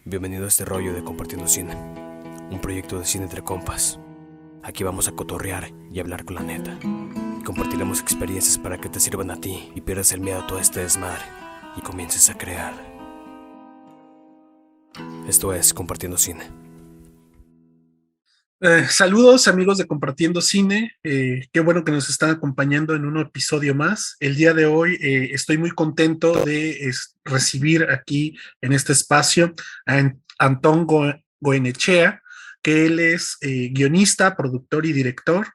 Bienvenido a este rollo de Compartiendo Cine, un proyecto de cine entre compas. Aquí vamos a cotorrear y hablar con la neta. Y compartiremos experiencias para que te sirvan a ti y pierdas el miedo a todo este desmadre y comiences a crear. Esto es Compartiendo Cine. Saludos amigos de Compartiendo Cine, qué bueno que nos están acompañando en un episodio más. El día de hoy estoy muy contento de recibir aquí en este espacio a Antón Goenechea, que él es guionista, productor y director.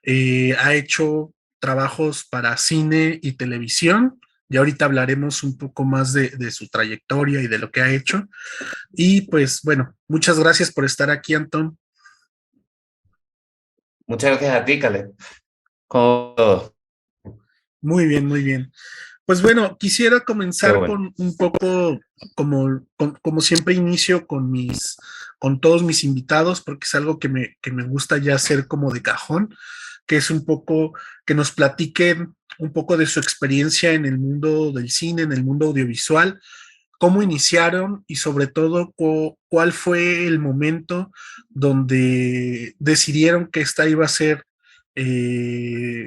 Ha hecho trabajos para cine y televisión. Y ahorita hablaremos un poco más de su trayectoria y de lo que ha hecho. Y pues bueno, muchas gracias por estar aquí, Antón. Muchas gracias a ti, Caleb. ¿Cómo todo? Muy bien, muy bien. Pues bueno, quisiera Qué comenzar bueno. con un poco, como siempre inicio con todos mis invitados, porque es algo que me gusta ya hacer como de cajón, que es un poco que nos platiquen un poco de su experiencia en el mundo del cine, en el mundo audiovisual, cómo iniciaron y sobre todo cuál fue el momento donde decidieron que esta iba a ser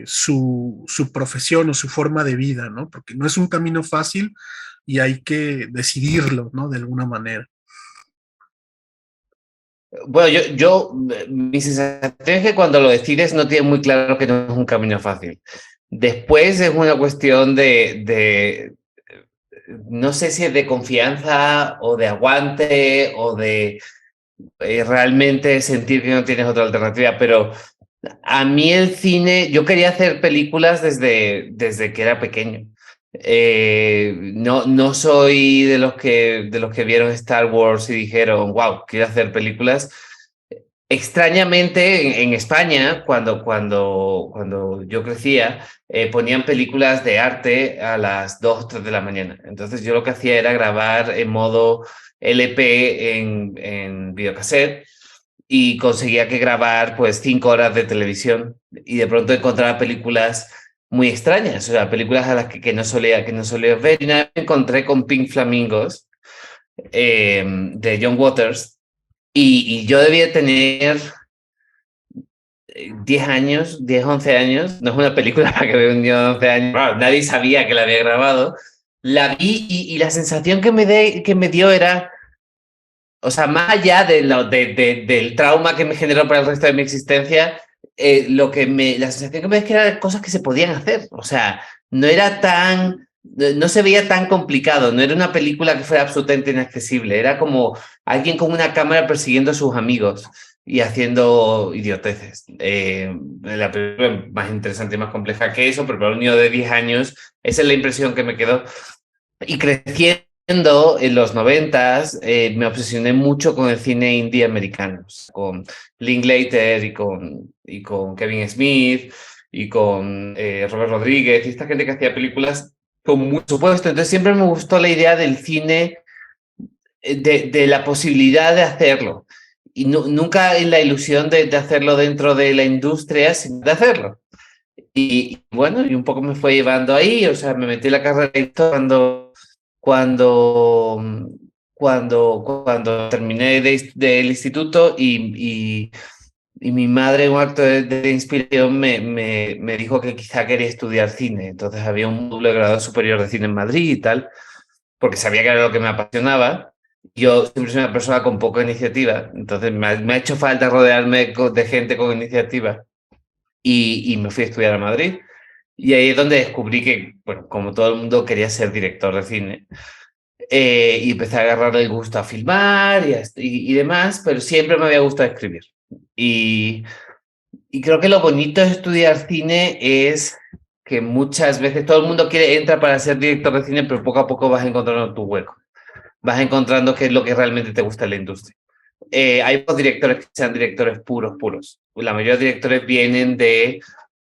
su profesión o su forma de vida, ¿no? Porque no es un camino fácil y hay que decidirlo, ¿no? De alguna manera. Bueno, mi sensación es que cuando lo decides no tienes muy claro que no es un camino fácil. Después es una cuestión no sé si es de confianza o de aguante o de realmente sentir que no tienes otra alternativa, pero a mí el cine, yo quería hacer películas desde que era pequeño. No soy de los que vieron Star Wars y dijeron, wow, quiero hacer películas. Extrañamente, en España, cuando yo crecía, ponían películas de arte a las 2 o 3 de la mañana. Entonces yo lo que hacía era grabar en modo LP en videocassette y conseguía que grabar pues 5 horas de televisión y de pronto encontraba películas muy extrañas, o sea, películas a las que no solía ver. Y nada, me encontré con Pink Flamingos de John Waters y yo debía tener 10 años, 10 11 años. No es una película para que vea un niño de 11 años. Claro, nadie sabía que la había grabado. La vi y la sensación que me dio era, o sea, más allá del trauma que me generó para el resto de mi existencia, la sensación que me dio es que eran cosas que se podían hacer. O sea, no se veía tan complicado, no era una película que fuera absolutamente inaccesible, era como alguien con una cámara persiguiendo a sus amigos y haciendo idioteces. La película más interesante y más compleja que eso, pero para un niño de 10 años, esa es la impresión que me quedó. Y creciendo en los 90, me obsesioné mucho con el cine indie americano, con Linklater y con Kevin Smith y con Robert Rodríguez y esta gente que hacía películas con mucho presupuesto. Entonces siempre me gustó la idea del cine, de la posibilidad de hacerlo. Y nunca en la ilusión de hacerlo dentro de la industria, sino de hacerlo. Y bueno, y un poco me fue llevando ahí, o sea, me metí en la carrera de director cuando, cuando terminé del instituto y mi madre, en un acto de inspiración, me dijo que quizá quería estudiar cine. Entonces había un módulo de grado superior de cine en Madrid y tal, porque sabía que era lo que me apasionaba. Yo siempre soy una persona con poca iniciativa, entonces me ha hecho falta rodearme de gente con iniciativa y me fui a estudiar a Madrid. Y ahí es donde descubrí que, bueno, como todo el mundo, quería ser director de cine. Y empecé a agarrar el gusto a filmar y demás, pero siempre me había gustado escribir. Y, y creo que lo bonito de estudiar cine es que muchas veces todo el mundo entra para ser director de cine, pero poco a poco vas encontrando tu hueco. Vas encontrando qué es lo que realmente te gusta en la industria. Hay pocos directores que sean directores puros, puros. La mayoría de directores vienen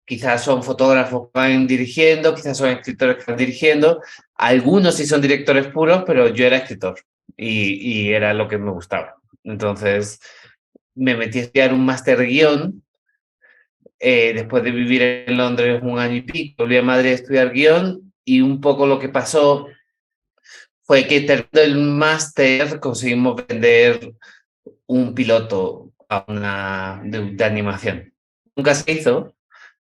quizás son fotógrafos que van dirigiendo, quizás son escritores que van dirigiendo. Algunos sí son directores puros, pero yo era escritor y era lo que me gustaba. Entonces me metí a estudiar un máster de guión. Después de vivir en Londres un año y pico, volví a Madrid a estudiar guión y un poco lo que pasó fue que terminando el máster conseguimos vender un piloto de animación. Nunca se hizo,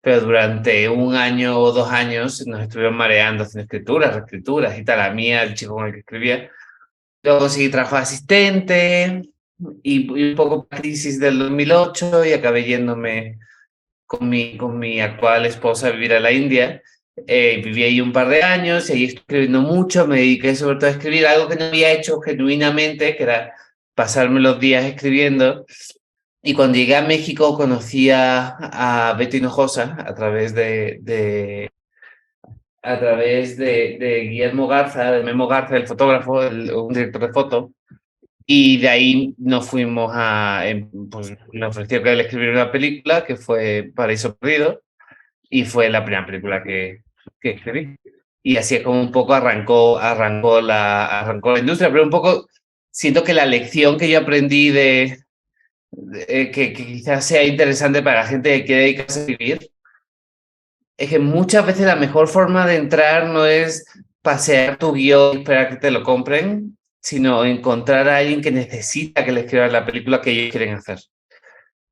pero durante 1 año o 2 años nos estuvieron mareando haciendo escrituras, reescrituras y tal. A mí, al chico con el que escribía. Luego conseguí trabajo de asistente y un poco crisis del 2008 y acabé yéndome con mi actual esposa a vivir a la India. Viví ahí un par de años y ahí estuve escribiendo mucho. Me dediqué sobre todo a escribir algo que no había hecho genuinamente, que era pasarme los días escribiendo. Y cuando llegué a México conocí a Beto Hinojosa a través de Guillermo Garza, de Memo Garza, el fotógrafo, un director de foto. Y de ahí nos fuimos pues me ofreció que él escribiera una película que fue Paraíso Perdido y fue la primera película que escribí. Y así es como un poco arrancó la industria, pero un poco siento que la lección que yo aprendí que quizás sea interesante para la gente que quiere dedicarse a escribir es que muchas veces la mejor forma de entrar no es pasear tu guión y esperar que te lo compren, sino encontrar a alguien que necesita que le escribas la película que ellos quieren hacer.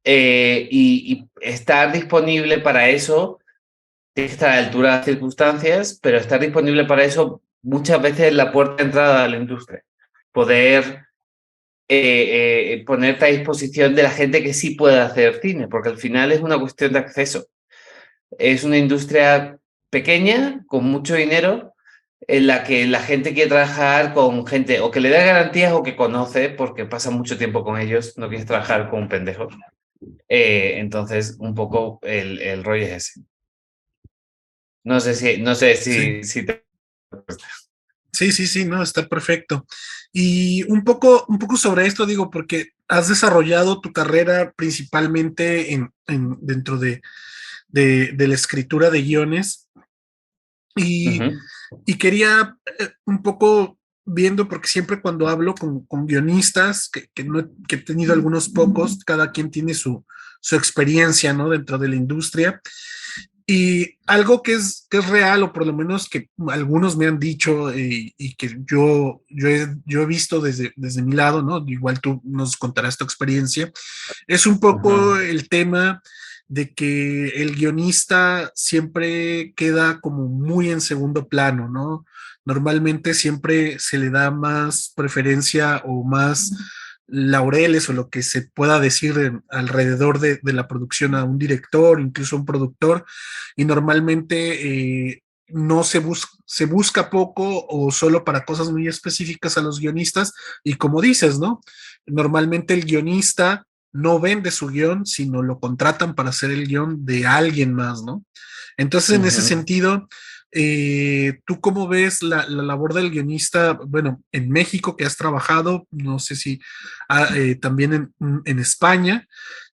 Y estar disponible para eso, tienes que estar a la altura de las circunstancias, pero estar disponible para eso muchas veces es la puerta de entrada a la industria. Poder ponerte a disposición de la gente que sí puede hacer cine, porque al final es una cuestión de acceso. Es una industria pequeña, con mucho dinero, en la que la gente quiere trabajar con gente o que le da garantías o que conoce, porque pasa mucho tiempo con ellos, no quieres trabajar con un pendejo. Entonces, un poco el rollo es ese. No sé si te... Sí, no, está perfecto. Y un poco sobre esto, digo, porque has desarrollado tu carrera principalmente dentro de la escritura de guiones. Y quería un poco viendo, porque siempre cuando hablo con guionistas, que he tenido algunos pocos, cada quien tiene su experiencia, ¿no? Dentro de la industria. Y algo que es real, o por lo menos que algunos me han dicho y que yo he visto desde mi lado, ¿no? Igual tú nos contarás tu experiencia, es un poco el tema de que el guionista siempre queda como muy en segundo plano, ¿no? Normalmente siempre se le da más preferencia o más laureles o lo que se pueda decir alrededor de la producción a un director, incluso a un productor, y normalmente no se busca poco o solo para cosas muy específicas a los guionistas, y como dices, ¿no? Normalmente el guionista no vende su guión, sino lo contratan para hacer el guión de alguien más, ¿no? Entonces, en ese sentido, ¿tú cómo ves la labor del guionista? Bueno, en México que has trabajado, no sé si también en España,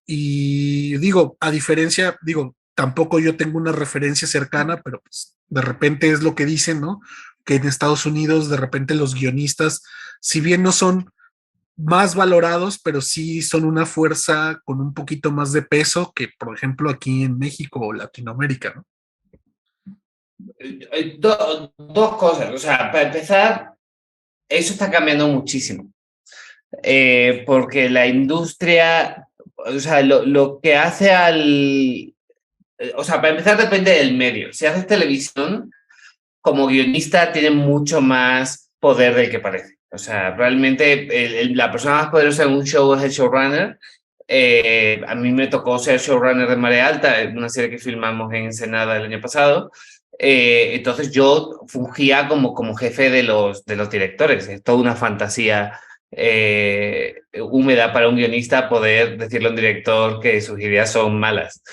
y digo, a diferencia, digo, tampoco yo tengo una referencia cercana, pero pues, de repente es lo que dicen, ¿no? Que en Estados Unidos de repente los guionistas, si bien no son más valorados, pero sí son una fuerza con un poquito más de peso que, por ejemplo, aquí en México o Latinoamérica, ¿no? Dos cosas. O sea, para empezar, eso está cambiando muchísimo. Porque la industria, o sea, lo que hace o sea, para empezar depende del medio. Si haces televisión, como guionista tiene mucho más poder del que parece. O sea, realmente la persona más poderosa en un show es el showrunner. A mí me tocó ser showrunner de Marea Alta, una serie que filmamos en Ensenada el año pasado. Entonces yo fungía como jefe de los directores. Es toda una fantasía húmeda para un guionista poder decirle a un director que sus ideas son malas.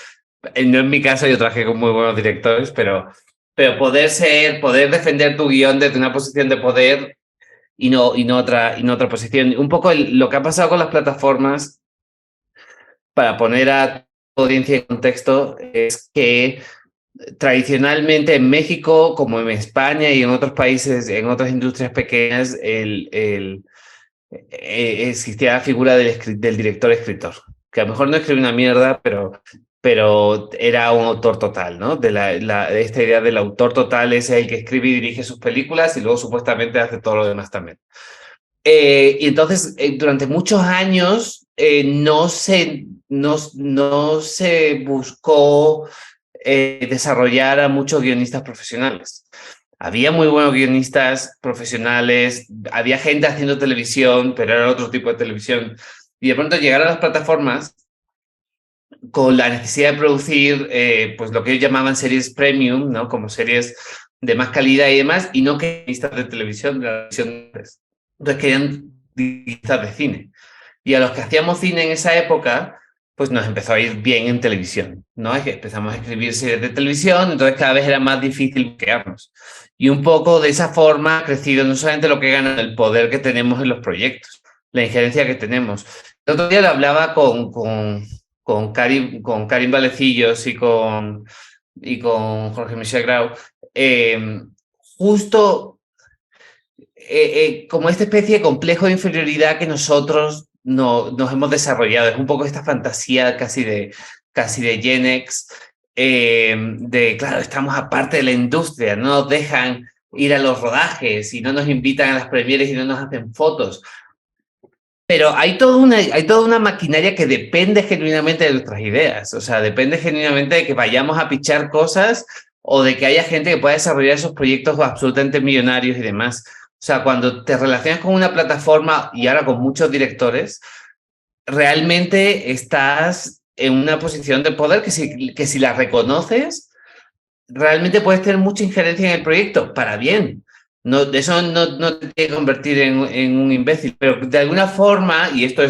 No en mi caso, yo trabajé con muy buenos directores, pero poder defender tu guión desde una posición de poder y no otra posición. Un poco lo que ha pasado con las plataformas, para poner a tu audiencia en contexto, es que tradicionalmente en México, como en España y en otros países, en otras industrias pequeñas, existía la figura del director-escritor, que a lo mejor no escribe una mierda, pero era un autor total, ¿no? De esta idea del autor total es el que escribe y dirige sus películas y luego supuestamente hace todo lo demás también. Y entonces, durante muchos años no se buscó desarrollar a muchos guionistas profesionales. Había muy buenos guionistas profesionales, había gente haciendo televisión, pero era otro tipo de televisión. Y de pronto llegar a las plataformas con la necesidad de producir pues lo que ellos llamaban series premium, ¿no? Como series de más calidad y demás, y no guionistas de televisión, de la televisión. Entonces querían guionistas de cine. Y a los que hacíamos cine en esa época, pues nos empezó a ir bien en televisión, ¿no? Es que empezamos a escribir series de televisión, entonces cada vez era más difícil quedarnos. Y un poco de esa forma ha crecido no solamente lo que gana, el poder que tenemos en los proyectos, la injerencia que tenemos. El otro día lo hablaba con Karim Valecillos y con Jorge Michel Grau, justo como esta especie de complejo de inferioridad que nosotros nos hemos desarrollado. Es un poco esta fantasía casi de Gen X, claro, estamos aparte de la industria, no nos dejan ir a los rodajes y no nos invitan a las premieres y no nos hacen fotos. Pero hay toda una maquinaria que depende genuinamente de nuestras ideas. O sea, depende genuinamente de que vayamos a pichar cosas o de que haya gente que pueda desarrollar esos proyectos absolutamente millonarios y demás. O sea, cuando te relacionas con una plataforma y ahora con muchos directores, realmente estás en una posición de poder que si la reconoces, realmente puedes tener mucha injerencia en el proyecto, para bien. No, eso no te tiene que convertir en un imbécil, pero de alguna forma, y esto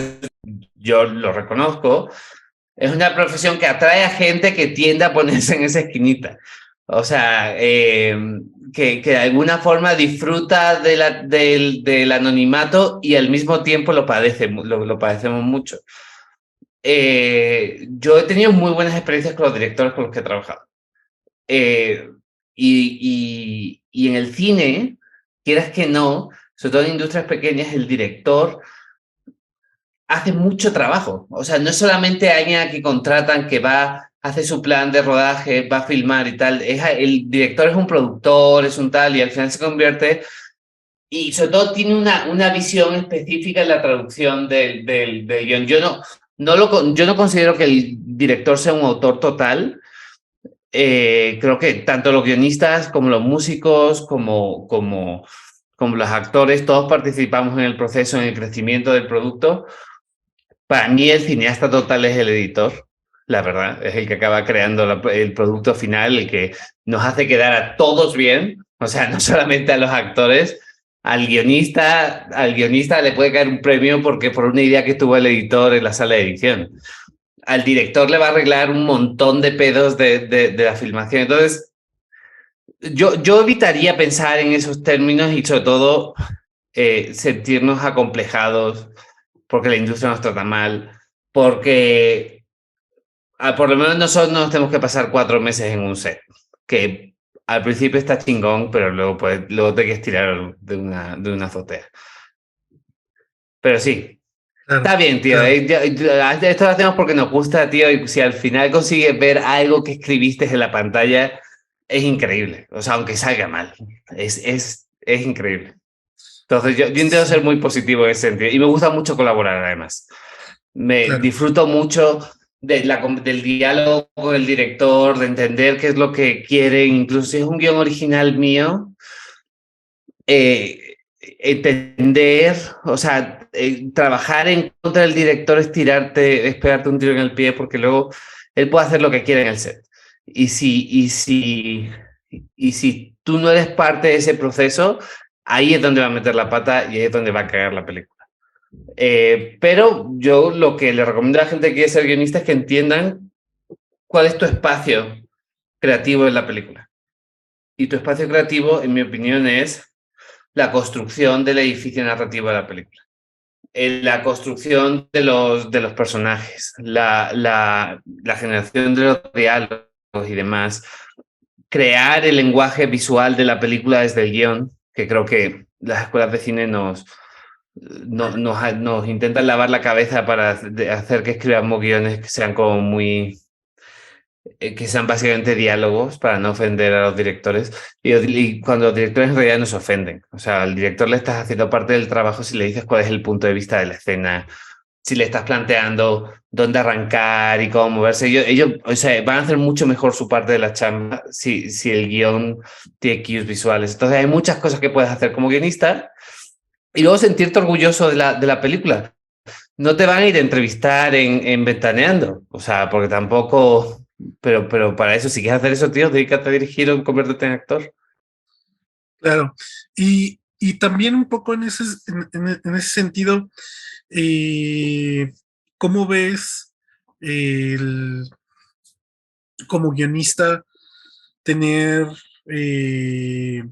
yo lo reconozco, es una profesión que atrae a gente que tiende a ponerse en esa esquinita. O sea, que de alguna forma disfruta del anonimato y al mismo tiempo lo padecemos mucho. Yo he tenido muy buenas experiencias con los directores con los que he trabajado. Y en el cine, quieras que no, sobre todo en industrias pequeñas, el director hace mucho trabajo. O sea, no es solamente alguien que contratan que va, hace su plan de rodaje, va a filmar y tal. El director es un productor, es un tal, y al final se convierte... Y sobre todo tiene una visión específica en la traducción del guión. Yo no considero que el director sea un autor total. Creo que tanto los guionistas como los músicos, como los actores, todos participamos en el proceso, en el crecimiento del producto. Para mí el cineasta total es el editor, la verdad, es el que acaba creando el producto final, el que nos hace quedar a todos bien, o sea, no solamente a los actores. Al guionista le puede caer un premio porque por una idea que tuvo el editor en la sala de edición. Al director le va a arreglar un montón de pedos de la filmación. Entonces, yo evitaría pensar en esos términos y sobre todo sentirnos acomplejados porque la industria nos trata mal, porque por lo menos nosotros nos tenemos que pasar 4 meses en un set, que al principio está chingón, pero luego te quieres tirar de una azotea. Pero sí, claro, está bien, tío. Claro. Esto lo hacemos porque nos gusta, tío, y si al final consigues ver algo que escribiste en la pantalla, es increíble. O sea, aunque salga mal, es increíble. Entonces, yo intento ser muy positivo en ese sentido. Y me gusta mucho colaborar, además. Claro. Disfruto mucho del diálogo con el director, de entender qué es lo que quieren. Incluso si es un guión original mío, entender, o sea, trabajar en contra del director es pegarte un tiro en el pie, porque luego él puede hacer lo que quiera en el set. Y si tú no eres parte de ese proceso, ahí es donde va a meter la pata y ahí es donde va a cagar la película. Pero yo lo que le recomiendo a la gente que quiere ser guionista es que entiendan cuál es tu espacio creativo en la película. Y tu espacio creativo, en mi opinión, es la construcción del edificio narrativo de la película. La construcción de los personajes, la generación de los diálogos y demás. Crear el lenguaje visual de la película desde el guión, que creo que las escuelas de cine nos nos intentan lavar la cabeza para hacer que escribamos guiones que sean como muy... que sean básicamente diálogos para no ofender a los directores. Y cuando los directores en realidad nos ofenden. O sea, al director le estás haciendo parte del trabajo si le dices cuál es el punto de vista de la escena, si le estás planteando dónde arrancar y cómo moverse. Ellos o sea, van a hacer mucho mejor su parte de la chamba si el guión tiene cues visuales. Entonces hay muchas cosas que puedes hacer como guionista y luego sentirte orgulloso de la película. No te van a ir a entrevistar en Ventaneando, o sea, porque tampoco... Pero para eso, si quieres hacer eso, tío, dedícate a dirigir o conviértete en actor. Claro. Y también un poco en ese sentido, eh, ¿cómo ves el, como guionista tener, eh,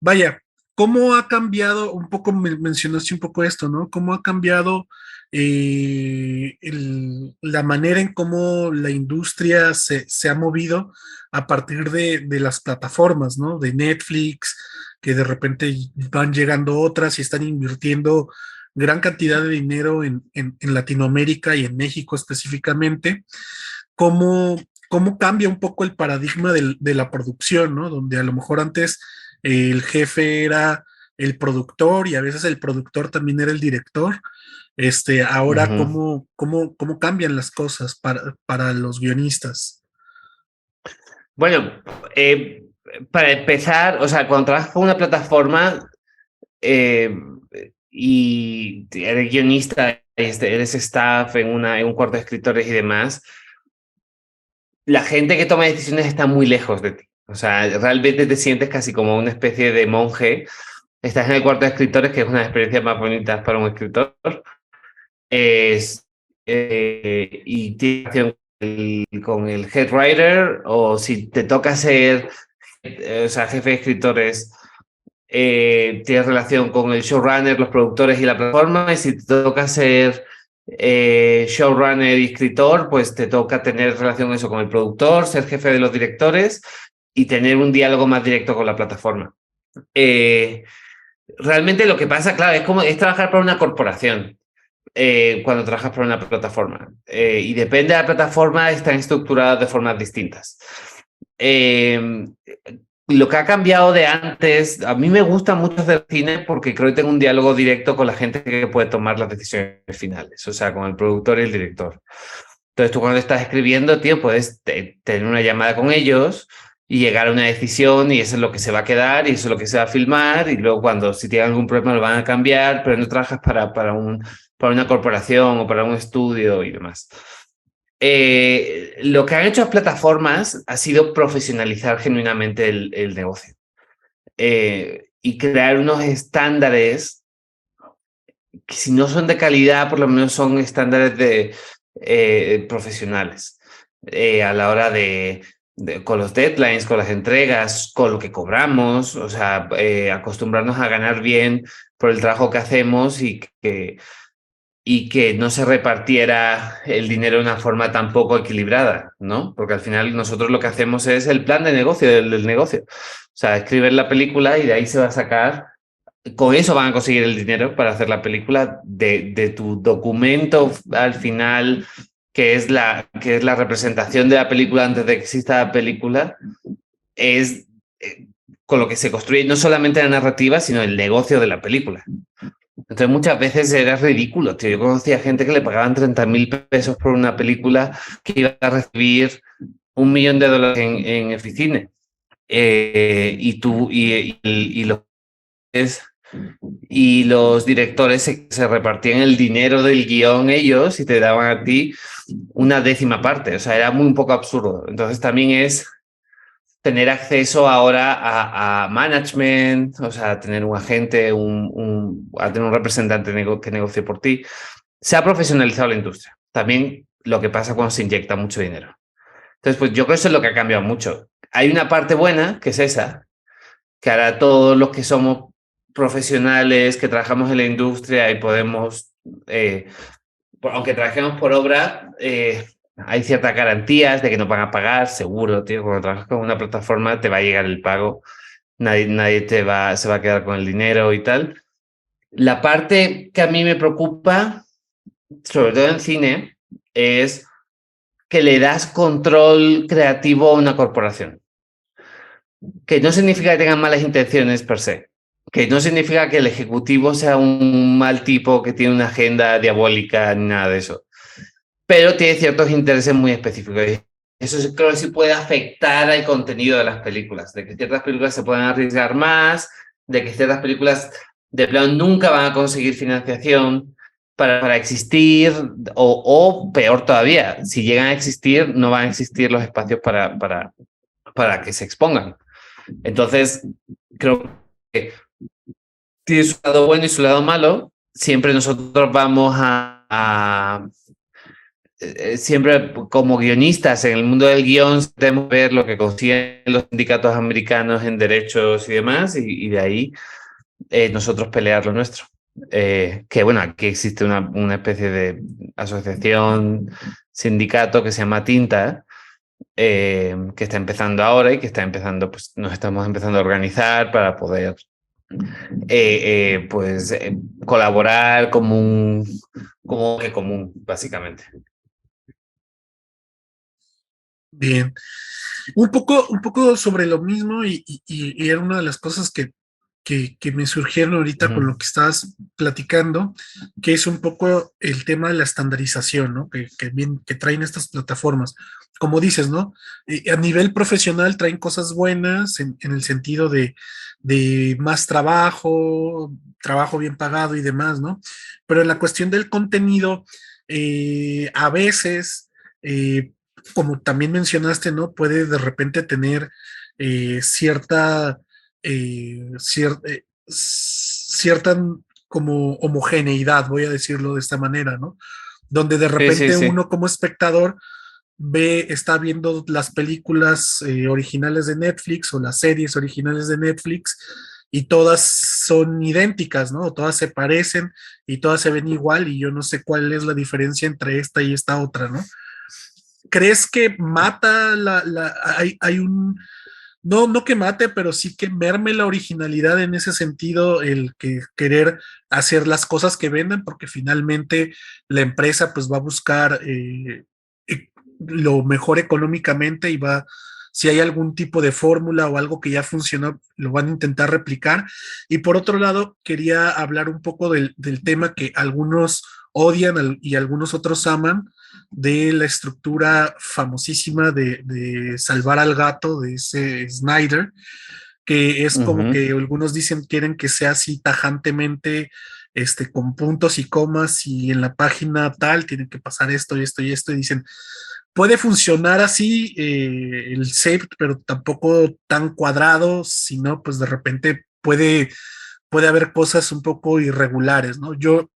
vaya, cómo ha cambiado, un poco mencionaste un poco esto, ¿no? ¿Cómo ha cambiado la manera en cómo la industria se ha movido a partir de las plataformas, ¿no? De Netflix, que de repente van llegando otras y están invirtiendo gran cantidad de dinero en Latinoamérica y en México específicamente. ¿Cómo, cómo cambia un poco el paradigma de la producción, ¿no? Donde a lo mejor antes el jefe era el productor y a veces el productor también era el director. Ahora, Ujú. ¿cómo cambian las cosas para los guionistas? Bueno, para empezar, o sea, cuando trabajas con una plataforma eh, y eres guionista, eres staff en un cuarto de escritores y demás, la gente que toma decisiones está muy lejos de ti. O sea, realmente te sientes casi como una especie de monje. Estás en el cuarto de escritores, que es una experiencia más bonita para un escritor. Es, y tiene relación con el head writer, o si te toca ser o sea, jefe de escritores, tienes relación con el showrunner, los productores y la plataforma, y si te toca ser showrunner y escritor, pues te toca tener relación eso con el productor, ser jefe de los directores y tener un diálogo más directo con la plataforma. Realmente lo que pasa, claro, es trabajar para una corporación cuando trabajas para una plataforma. Y depende de la plataforma, están estructuradas de formas distintas. Lo que ha cambiado de antes, a mí me gusta mucho hacer cine porque creo que tengo un diálogo directo con la gente que puede tomar las decisiones finales, o sea, con el productor y el director. Entonces tú cuando estás escribiendo, tío, puedes tener una llamada con ellos y llegar a una decisión y eso es lo que se va a quedar y eso es lo que se va a filmar y luego cuando si tienen algún problema lo van a cambiar, pero no trabajas para una corporación o para un estudio y demás. Lo que han hecho las plataformas ha sido profesionalizar genuinamente el negocio y crear unos estándares que si no son de calidad, por lo menos son estándares profesionales a la hora con los deadlines, con las entregas, con lo que cobramos, o sea, acostumbrarnos a ganar bien por el trabajo que hacemos y que no se repartiera el dinero de una forma tan poco equilibrada, ¿no? Porque al final nosotros lo que hacemos es el plan de negocio del negocio. O sea, escribir la película y de ahí se va a sacar, con eso van a conseguir el dinero para hacer la película de tu documento al final, que es la representación de la película antes de que exista la película, es con lo que se construye no solamente la narrativa, sino el negocio de la película. Entonces muchas veces era ridículo, tío. Yo conocía gente que le pagaban 30.000 pesos por una película que iba a recibir $1.000.000 en Eficine. Y los directores se repartían el dinero del guión ellos y te daban a ti una décima parte. O sea, era muy un poco absurdo. Entonces también es tener acceso ahora a management, o sea, a tener un agente, a tener un representante que negocie por ti. Se ha profesionalizado la industria. También lo que pasa cuando se inyecta mucho dinero. Entonces, pues yo creo que eso es lo que ha cambiado mucho. Hay una parte buena, que es esa, que ahora todos los que somos profesionales, que trabajamos en la industria y podemos, aunque trabajemos por obra, hay ciertas garantías de que nos van a pagar, seguro, tío. Cuando trabajas con una plataforma te va a llegar el pago nadie se va a quedar con el dinero y tal. La parte que a mí me preocupa, sobre todo en cine, es que le das control creativo a una corporación. Que no significa que tengan malas intenciones per se. Que no significa que el ejecutivo sea un mal tipo que tiene una agenda diabólica ni nada de eso. Pero tiene ciertos intereses muy específicos. Eso creo que sí puede afectar al contenido de las películas. De que ciertas películas se pueden arriesgar más, de que ciertas películas de plano nunca van a conseguir financiación para existir, o peor todavía, si llegan a existir, no van a existir los espacios para que se expongan. Entonces, creo que tiene su lado bueno y su lado malo. Siempre nosotros vamos siempre como guionistas en el mundo del guión, tenemos que ver lo que consiguen los sindicatos americanos en derechos y demás, y de ahí nosotros pelear lo nuestro. Que bueno, aquí existe una especie de asociación, sindicato que se llama Tinta, que está empezando ahora y que está empezando, pues nos estamos empezando a organizar para poder colaborar como que común, básicamente. Bien. Un poco sobre lo mismo y era una de las cosas que me surgieron ahorita con lo que estabas platicando, que es un poco el tema de la estandarización, ¿no? Que traen estas plataformas. Como dices, ¿no? A nivel profesional traen cosas buenas en el sentido de más trabajo bien pagado y demás, ¿no? Pero en la cuestión del contenido, a veces, como también mencionaste, ¿no? Puede de repente tener cierta como homogeneidad, voy a decirlo de esta manera, ¿no? Donde de repente Sí. uno como espectador está viendo las películas originales de Netflix o las series originales de Netflix y todas son idénticas, ¿no? Todas se parecen y todas se ven igual y yo no sé cuál es la diferencia entre esta y esta otra, ¿no? ¿Crees que mata hay un no que mate, pero sí que merme la originalidad en ese sentido, el que querer hacer las cosas que venden, porque finalmente la empresa pues va a buscar lo mejor económicamente y si hay algún tipo de fórmula o algo que ya funcionó, lo van a intentar replicar. Y por otro lado, quería hablar un poco del tema que algunos odian y algunos otros aman, de la estructura famosísima de Salvar al Gato, de ese Snyder, que es como que algunos dicen quieren que sea así tajantemente, con puntos y comas, y en la página tal tiene que pasar esto y esto y esto, y dicen, puede funcionar así el save, pero tampoco tan cuadrado, sino pues de repente puede haber cosas un poco irregulares, ¿no? Yo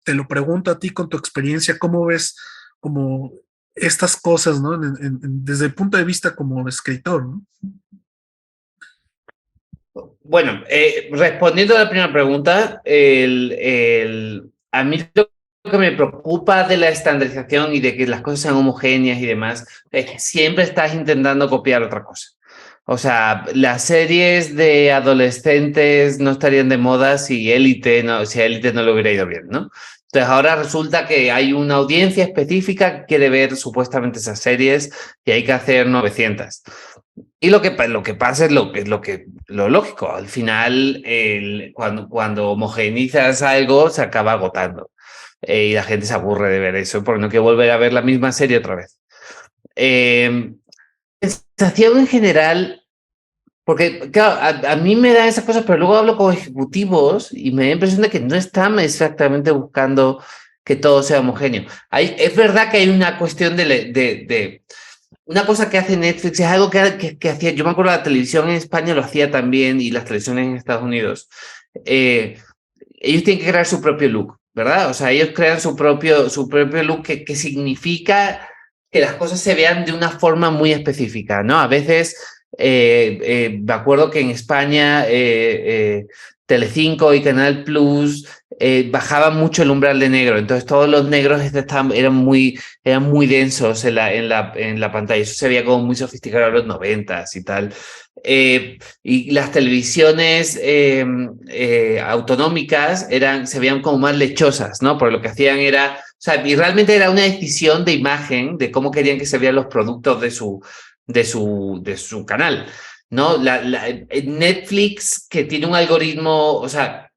te lo pregunto a ti con tu experiencia, ¿cómo ves como estas cosas, ¿no? Desde el punto de vista como escritor, ¿no? Bueno, respondiendo a la primera pregunta, a mí lo que me preocupa de la estandarización y de que las cosas sean homogéneas y demás es que siempre estás intentando copiar otra cosa. O sea, las series de adolescentes no estarían de moda si a Élite no le hubiera ido bien, ¿no? Entonces ahora resulta que hay una audiencia específica que quiere ver supuestamente esas series y hay que hacer 900. Y lo que pasa es lo lógico. Al final, cuando homogeneizas algo, se acaba agotando. Y la gente se aburre de ver eso porque no quiere volver a ver la misma serie otra vez. Sensación en general, porque claro, a mí me dan esas cosas, pero luego hablo con ejecutivos y me da la impresión de que no están exactamente buscando que todo sea homogéneo. Es verdad que hay una cuestión de una cosa que hace Netflix, es algo que hacía, yo me acuerdo la televisión en España lo hacía también y las televisiones en Estados Unidos. Ellos tienen que crear su propio look, ¿verdad? O sea, ellos crean su propio look que significa que las cosas se vean de una forma muy específica, ¿no? A veces, me acuerdo que en España Telecinco y Canal Plus bajaba mucho el umbral de negro, entonces todos los negros eran muy densos en la pantalla, eso se veía como muy sofisticado en los 90s y tal. Y las televisiones autonómicas se veían como más lechosas, ¿no? Porque lo que hacían era, o sea, y realmente era una decisión de imagen de cómo querían que se vean los productos de su canal, ¿no? Netflix, que tiene un algoritmo, o sea,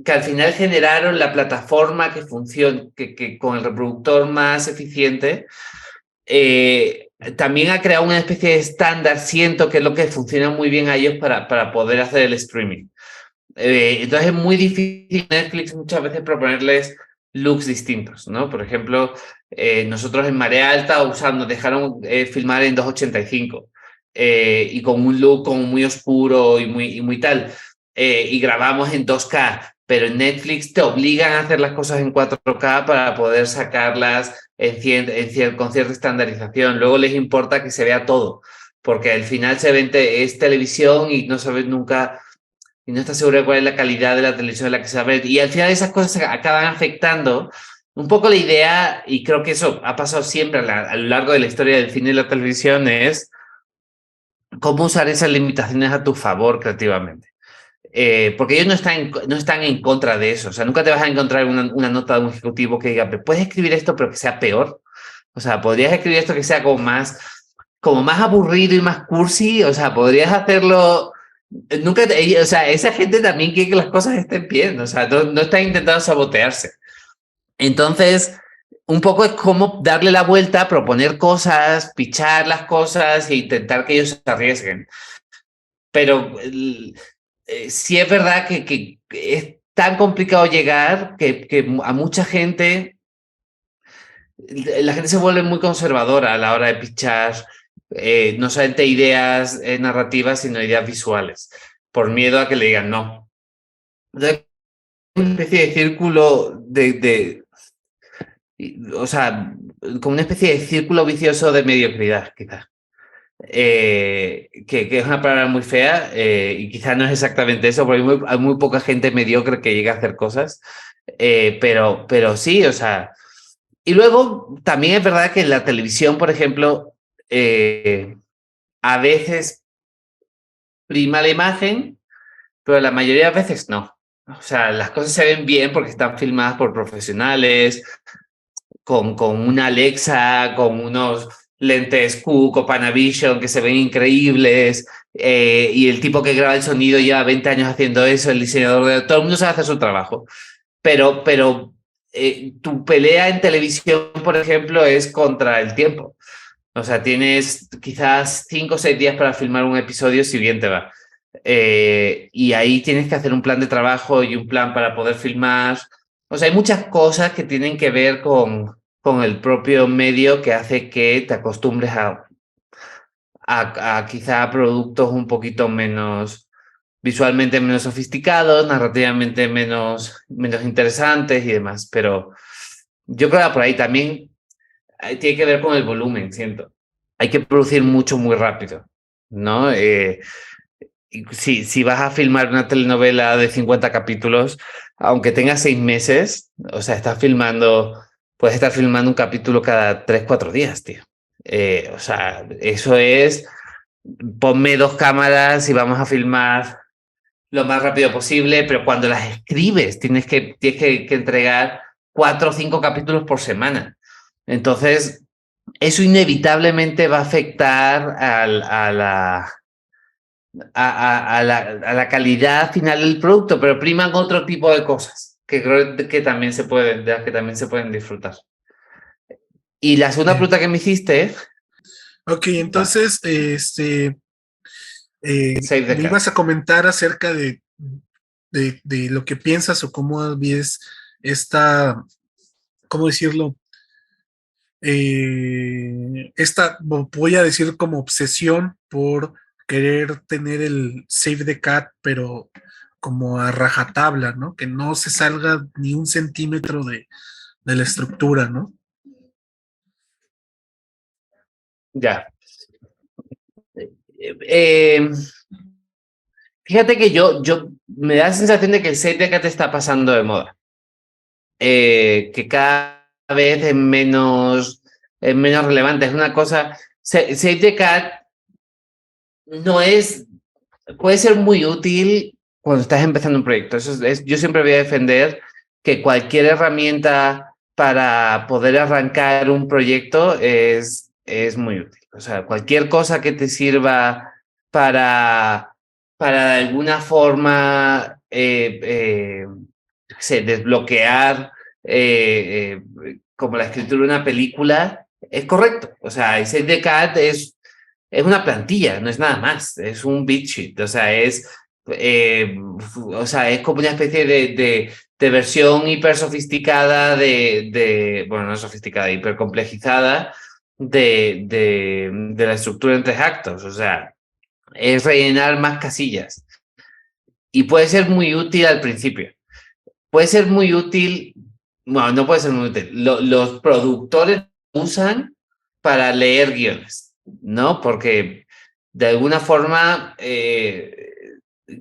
que al final generaron la plataforma que funciona, que con el reproductor más eficiente, también ha creado una especie de estándar, siento que es lo que funciona muy bien a ellos para poder hacer el streaming. Entonces es muy difícil Netflix muchas veces proponerles looks distintos, ¿no? Por ejemplo, nosotros en Marea Alta dejaron filmar en 285 y con un look como muy oscuro y muy tal. Y grabamos en 2K, pero en Netflix te obligan a hacer las cosas en 4K para poder sacarlas con cierta estandarización. Luego les importa que se vea todo, porque al final es televisión y no sabes nunca y no estás seguro de cuál es la calidad de la televisión en la que se va a ver. Y al final esas cosas acaban afectando un poco la idea, y creo que eso ha pasado siempre a lo largo de la historia del cine y la televisión, es cómo usar esas limitaciones a tu favor creativamente. Porque ellos no están en contra de eso. O sea, nunca te vas a encontrar una nota de un ejecutivo que diga, puedes escribir esto pero que sea peor. O sea, podrías escribir esto que sea como más aburrido y más cursi. O sea, podrías hacerlo. O sea, esa gente también quiere que las cosas estén bien. O sea, no están intentando sabotearse. Entonces, un poco es como darle la vuelta, proponer cosas, pichar las cosas e intentar que ellos se arriesguen. Pero sí es verdad que es tan complicado llegar que a mucha gente, la gente se vuelve muy conservadora a la hora de pichar no solamente ideas narrativas, sino ideas visuales, por miedo a que le digan no. Entonces, una especie de círculo o sea, como una especie de círculo vicioso de mediocridad, quizás. Que es una palabra muy fea y quizás no es exactamente eso, porque hay muy poca gente mediocre que llega a hacer cosas, pero sí, o sea. Y luego también es verdad que en la televisión, por ejemplo, a veces prima la imagen, pero la mayoría de veces no. O sea, las cosas se ven bien porque están filmadas por profesionales, con una Alexa, con unos lentes Cook o Panavision que se ven increíbles, y el tipo que graba el sonido lleva 20 años haciendo eso, el diseñador todo el mundo sabe hacer su trabajo. Pero tu pelea en televisión, por ejemplo, es contra el tiempo. O sea, tienes quizás 5 o 6 días para filmar un episodio si bien te va. Y ahí tienes que hacer un plan de trabajo y un plan para poder filmar. O sea, hay muchas cosas que tienen que ver con el propio medio que hace que te acostumbres a quizá productos un poquito menos visualmente menos sofisticados, narrativamente menos interesantes y demás. Pero yo creo que por ahí también tiene que ver con el volumen, siento. Hay que producir mucho muy rápido, ¿no? Si vas a filmar una telenovela de 50 capítulos, aunque tengas 6 meses, o sea, puedes estar filmando un capítulo cada 3, 4 días, tío. O sea, eso es, ponme 2 cámaras y vamos a filmar lo más rápido posible, pero cuando las escribes tienes que entregar 4 o 5 capítulos por semana. Entonces, eso inevitablemente va a afectar a la calidad final del producto, pero priman otro tipo de cosas que creo que también de las que también se pueden disfrutar. Y la segunda pregunta que me hiciste. Ok, entonces, me ibas a comentar acerca de lo que piensas o cómo ves esta, ¿cómo decirlo? Voy a decir como obsesión por querer tener el Save the Cat, pero como a rajatabla, ¿no? Que no se salga ni un centímetro de la estructura, ¿no? Ya. Fíjate que yo me da la sensación de que el Save the Cat está pasando de moda. que cada vez es menos relevante. Es una cosa, Save the Cat no es, puede ser muy útil cuando estás empezando un proyecto. Yo siempre voy a defender que cualquier herramienta para poder arrancar un proyecto es muy útil. O sea, cualquier cosa que te sirva para de alguna forma desbloquear como la escritura de una película, es correcto. O sea, Save the Cat es una plantilla, no es nada más, es un beat sheet, o sea, es como una especie de versión hiper sofisticada bueno, no sofisticada, hiper complejizada de la estructura en 3 actos, o sea, es rellenar más casillas. Y puede ser muy útil al principio. Puede ser muy útil, bueno, no puede ser muy útil. Los productores usan para leer guiones, ¿no? Porque de alguna forma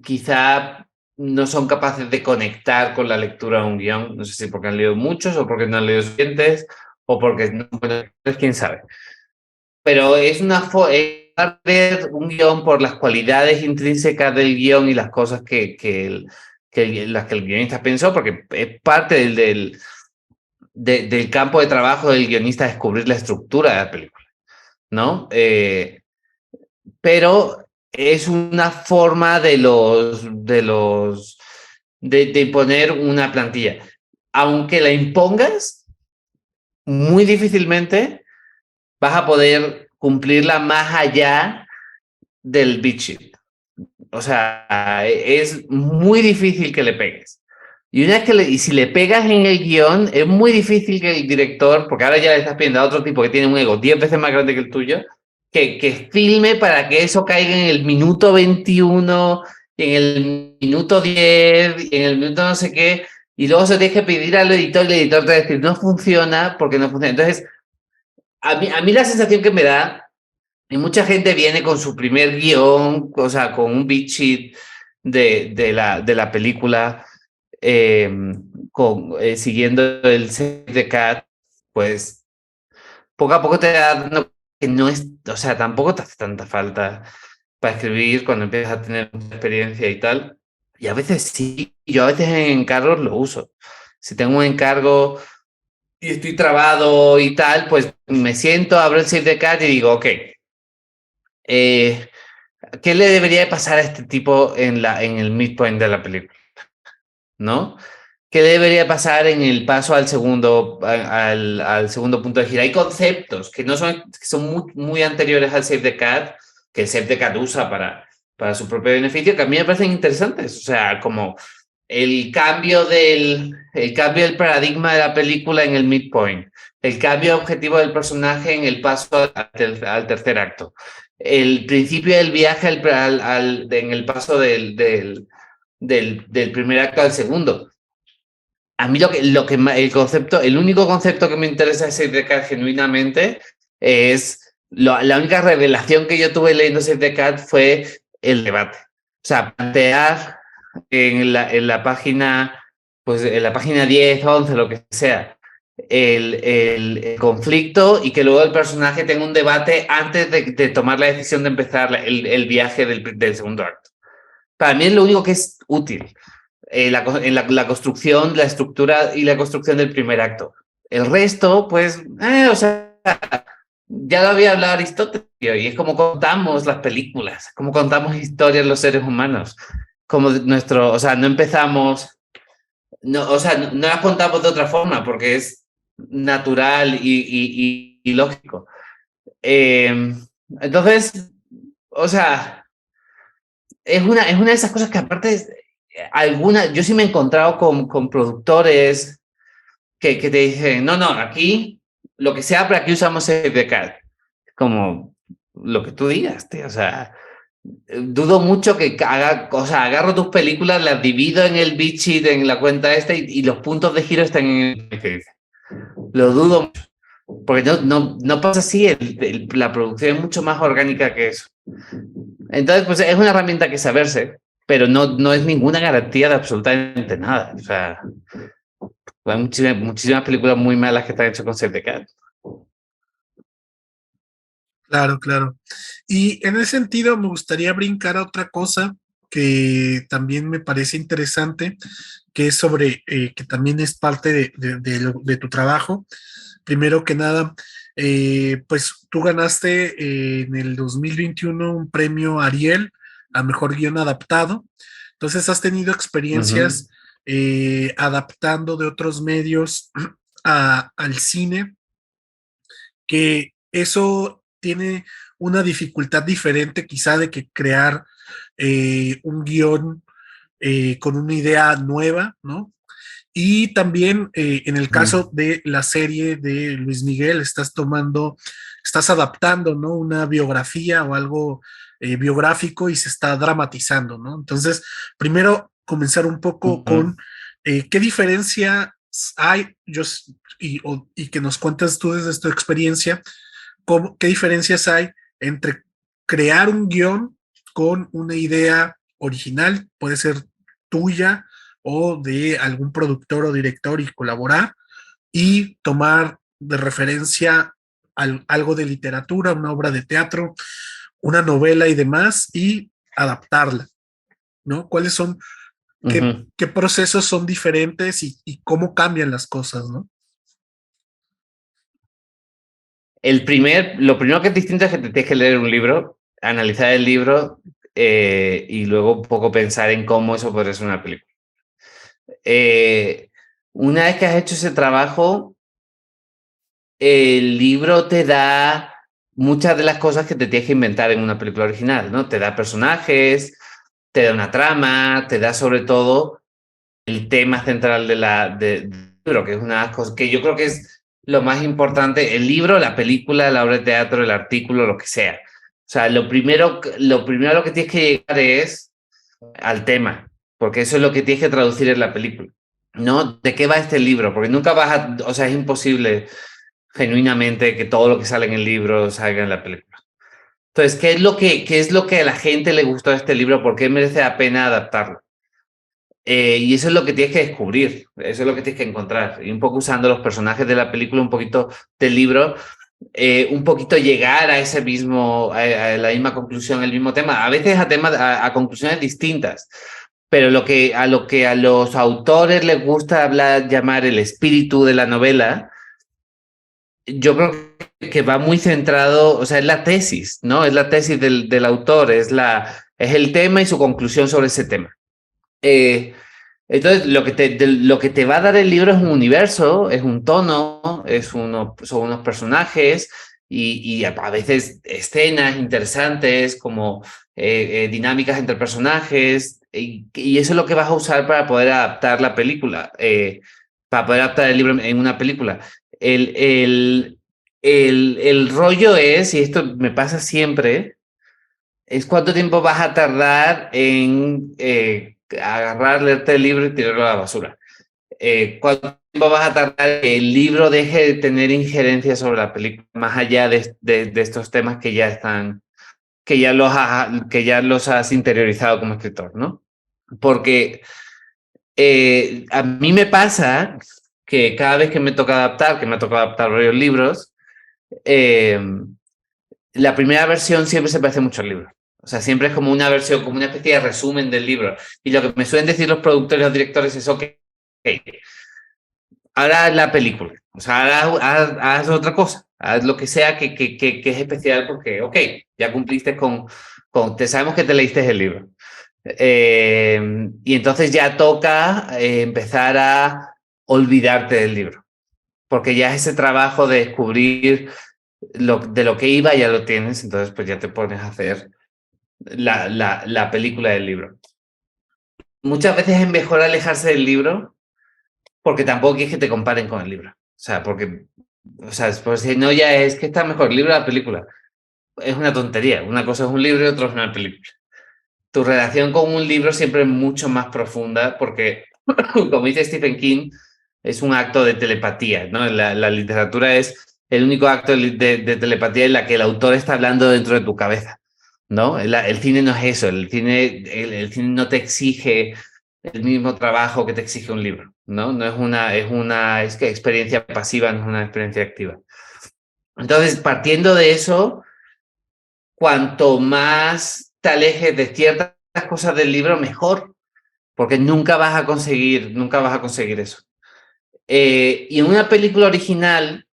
quizá no son capaces de conectar con la lectura de un guión. No sé si porque han leído muchos o porque no han leído suficientes o porque no, bueno, quién sabe. Pero es ver un guión por las cualidades intrínsecas del guión y las cosas las que el guionista pensó, porque es parte del campo de trabajo del guionista descubrir la estructura de la película, ¿no? Pero es una forma de imponer una plantilla. Aunque la impongas, muy difícilmente vas a poder cumplirla más allá del beat sheet. O sea, es muy difícil que le pegues. Y una vez y si le pegas en el guión, es muy difícil que el director, porque ahora ya le estás pidiendo a otro tipo que tiene un ego 10 veces más grande que el tuyo, que filme para que eso caiga en el minuto 21, en el minuto 10, en el minuto no sé qué, y luego se tiene que pedir al editor y el editor te va a decir, no funciona porque no funciona. Entonces, a mí la sensación que me da, y mucha gente viene con su primer guión, o sea, con un beat sheet de la película, siguiendo el Save the Cat, pues poco a poco te das dando que no es, o sea, tampoco te hace tanta falta para escribir cuando empiezas a tener experiencia y tal. Y a veces sí, yo a veces en encargos lo uso. Si tengo un encargo y estoy trabado y tal, pues me siento, abro el Save the Cat y digo, ok, ¿qué le debería pasar a este tipo en el midpoint de la película? ¿No? ¿Qué debería pasar en el paso al segundo punto de gira? Hay conceptos que son muy anteriores al Save the Cat, que el Save the Cat usa para su propio beneficio, que a mí me parecen interesantes. O sea, como el cambio del paradigma de la película en el midpoint, el cambio de objetivo del personaje en el paso al tercer acto, el principio del viaje en el paso del primer acto al segundo. A mí el único concepto que me interesa de Save the Cat genuinamente es la única revelación que yo tuve leyendo Save the Cat fue el debate. O sea, plantear en la página, pues en la página 10, 11, lo que sea, el conflicto y que luego el personaje tenga un debate antes de tomar la decisión de empezar el viaje del segundo acto. Para mí es lo único que es útil. La construcción, la estructura y la construcción del primer acto. El resto, pues, o sea, ya lo había hablado Aristóteles, y es como contamos las películas, como contamos historias los seres humanos, como o sea, no empezamos, o sea, no las contamos de otra forma, porque es natural y lógico. Entonces, o sea, es una de esas cosas que aparte yo sí me he encontrado con productores que te dicen, no, aquí, lo que sea, pero aquí usamos Save the Cat. Como lo que tú digas, tío. O sea, dudo mucho que agarro tus películas, las divido en el beat sheet, en la cuenta y los puntos de giro están en el que dice. Lo dudo mucho. Porque no pasa así, la producción es mucho más orgánica que eso. Entonces, pues es una herramienta que saberse, pero no es ninguna garantía de absolutamente nada. O sea, Hay muchísimas películas muy malas que están hechas con set de CAD. Claro, claro. Y en ese sentido me gustaría brincar a otra cosa que también me parece interesante, que es sobre, que también es parte de tu trabajo. Primero que nada, pues tú ganaste en el 2021 un premio Ariel a mejor guión adaptado. Entonces has tenido experiencias adaptando de otros medios al cine, que eso tiene una dificultad diferente quizá de que crear un guión con una idea nueva, ¿no? Y también en el caso de la serie de Luis Miguel, estás adaptando, ¿no? Una biografía o algo biográfico y se está dramatizando, ¿no? Entonces, primero comenzar un poco con qué diferencia hay, y que nos cuentas tú desde tu experiencia, qué diferencias hay entre crear un guión con una idea original, puede ser tuya o de algún productor o director y colaborar, y tomar de referencia algo de literatura, una obra de teatro, una novela y demás, y adaptarla, ¿no? ¿Cuáles son, qué procesos son diferentes y cómo cambian las cosas, ¿no? Lo primero que es distinto es que te tienes que leer un libro, analizar el libro y luego un poco pensar en cómo eso podría ser una película. Una vez que has hecho ese trabajo, el libro te da muchas de las cosas que te tienes que inventar en una película original, ¿no? Te da personajes, te da una trama, te da sobre todo el tema central del libro, que es una de las cosas que yo creo que es lo más importante, el libro, la película, la obra de teatro, el artículo, lo que sea. O sea, lo primero a lo que tienes que llegar es al tema, porque eso es lo que tienes que traducir en la película. ¿No? ¿De qué va este libro? Porque nunca o sea, es imposible genuinamente que todo lo que sale en el libro salga en la película. Entonces, qué es lo que a la gente le gustó de este libro? ¿Por qué merece la pena adaptarlo? Y eso es lo que tienes que descubrir, eso es lo que tienes que encontrar. Y un poco usando los personajes de la película, un poquito del libro, un poquito llegar a ese mismo, a la misma conclusión, el mismo tema. A veces a conclusiones distintas, pero lo que a los autores les gusta llamar el espíritu de la novela, yo creo que va muy centrado, o sea, es la tesis, ¿no? Es la tesis del autor, es el tema y su conclusión sobre ese tema. Entonces, lo que te va a dar el libro es un universo, es un tono, son unos personajes y a veces escenas interesantes como dinámicas entre personajes y eso es lo que vas a usar para poder adaptar la película, para poder adaptar el libro en una película. El rollo es, y esto me pasa siempre, es cuánto tiempo vas a tardar en agarrar, leerte el libro y tirarlo a la basura. ¿Cuánto tiempo vas a tardar que el libro deje de tener injerencia sobre la película, más allá de estos temas que ya están, que ya los has interiorizado como escritor, ¿no? Porque a mí me pasa que cada vez que me toca adaptar, que me toca adaptar varios libros, la primera versión siempre se parece mucho al libro. O sea, siempre es como una versión, como una especie de resumen del libro. Y lo que me suelen decir los productores y los directores es, ok, ahora haz la película. O sea, haz otra cosa. Haz lo que sea que es especial porque, ok, ya cumpliste te sabemos que te leíste el libro. Y entonces ya toca empezar a olvidarte del libro. Porque ya ese trabajo de descubrir de lo que iba ya lo tienes, entonces pues ya te pones a hacer la película del libro. Muchas veces es mejor alejarse del libro porque tampoco quieres que te comparen con el libro. O sea, pues si no, ya es que está mejor el libro o la película. Es una tontería. Una cosa es un libro y otra es una película. Tu relación con un libro siempre es mucho más profunda porque, como dice Stephen King, es un acto de telepatía, ¿no? La literatura es el único acto de telepatía en la que el autor está hablando dentro de tu cabeza, ¿no? El cine no es eso, el cine no te exige el mismo trabajo que te exige un libro, ¿no? No es que experiencia pasiva, no es una experiencia activa. Entonces, partiendo de eso, cuanto más te alejes de ciertas cosas del libro, mejor, porque nunca vas a conseguir eso. Y en una película original,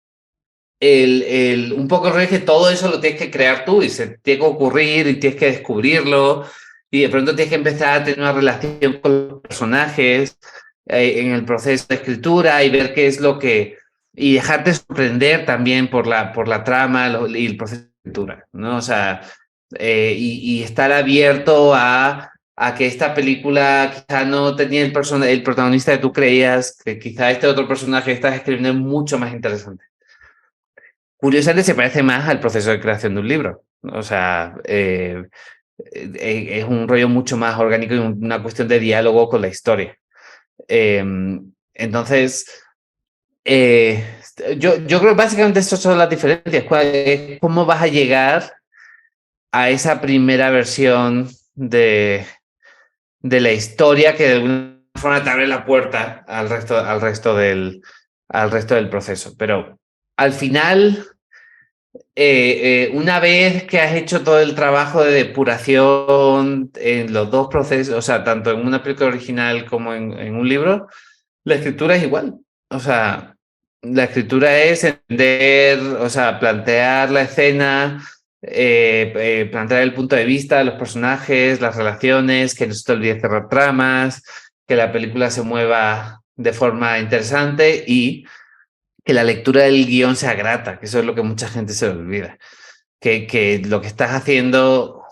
un poco el rollo es que todo eso lo tienes que crear tú y se tiene que ocurrir y tienes que descubrirlo y de pronto tienes que empezar a tener una relación con los personajes en el proceso de escritura y ver qué es lo que... y dejarte sorprender también por la trama y el proceso de escritura, ¿no? O sea, y estar abierto a que esta película quizá no tenía el protagonista que tú creías, que quizá este otro personaje que estás escribiendo es mucho más interesante. Curiosamente se parece más al proceso de creación de un libro. O sea, es un rollo mucho más orgánico y una cuestión de diálogo con la historia. Entonces, yo creo que básicamente estas son las diferencias. ¿Cómo vas a llegar a esa primera versión de la historia que de alguna forma te abre la puerta al resto del proceso? Pero al final, una vez que has hecho todo el trabajo de depuración en los dos procesos, o sea, tanto en una película original como en un libro, la escritura es igual. O sea, la escritura es entender, o sea, plantear la escena, plantear el punto de vista de los personajes, las relaciones, que no se te olvide cerrar tramas, que la película se mueva de forma interesante y que la lectura del guión sea grata, que eso es lo que mucha gente se le olvida. Que lo que estás haciendo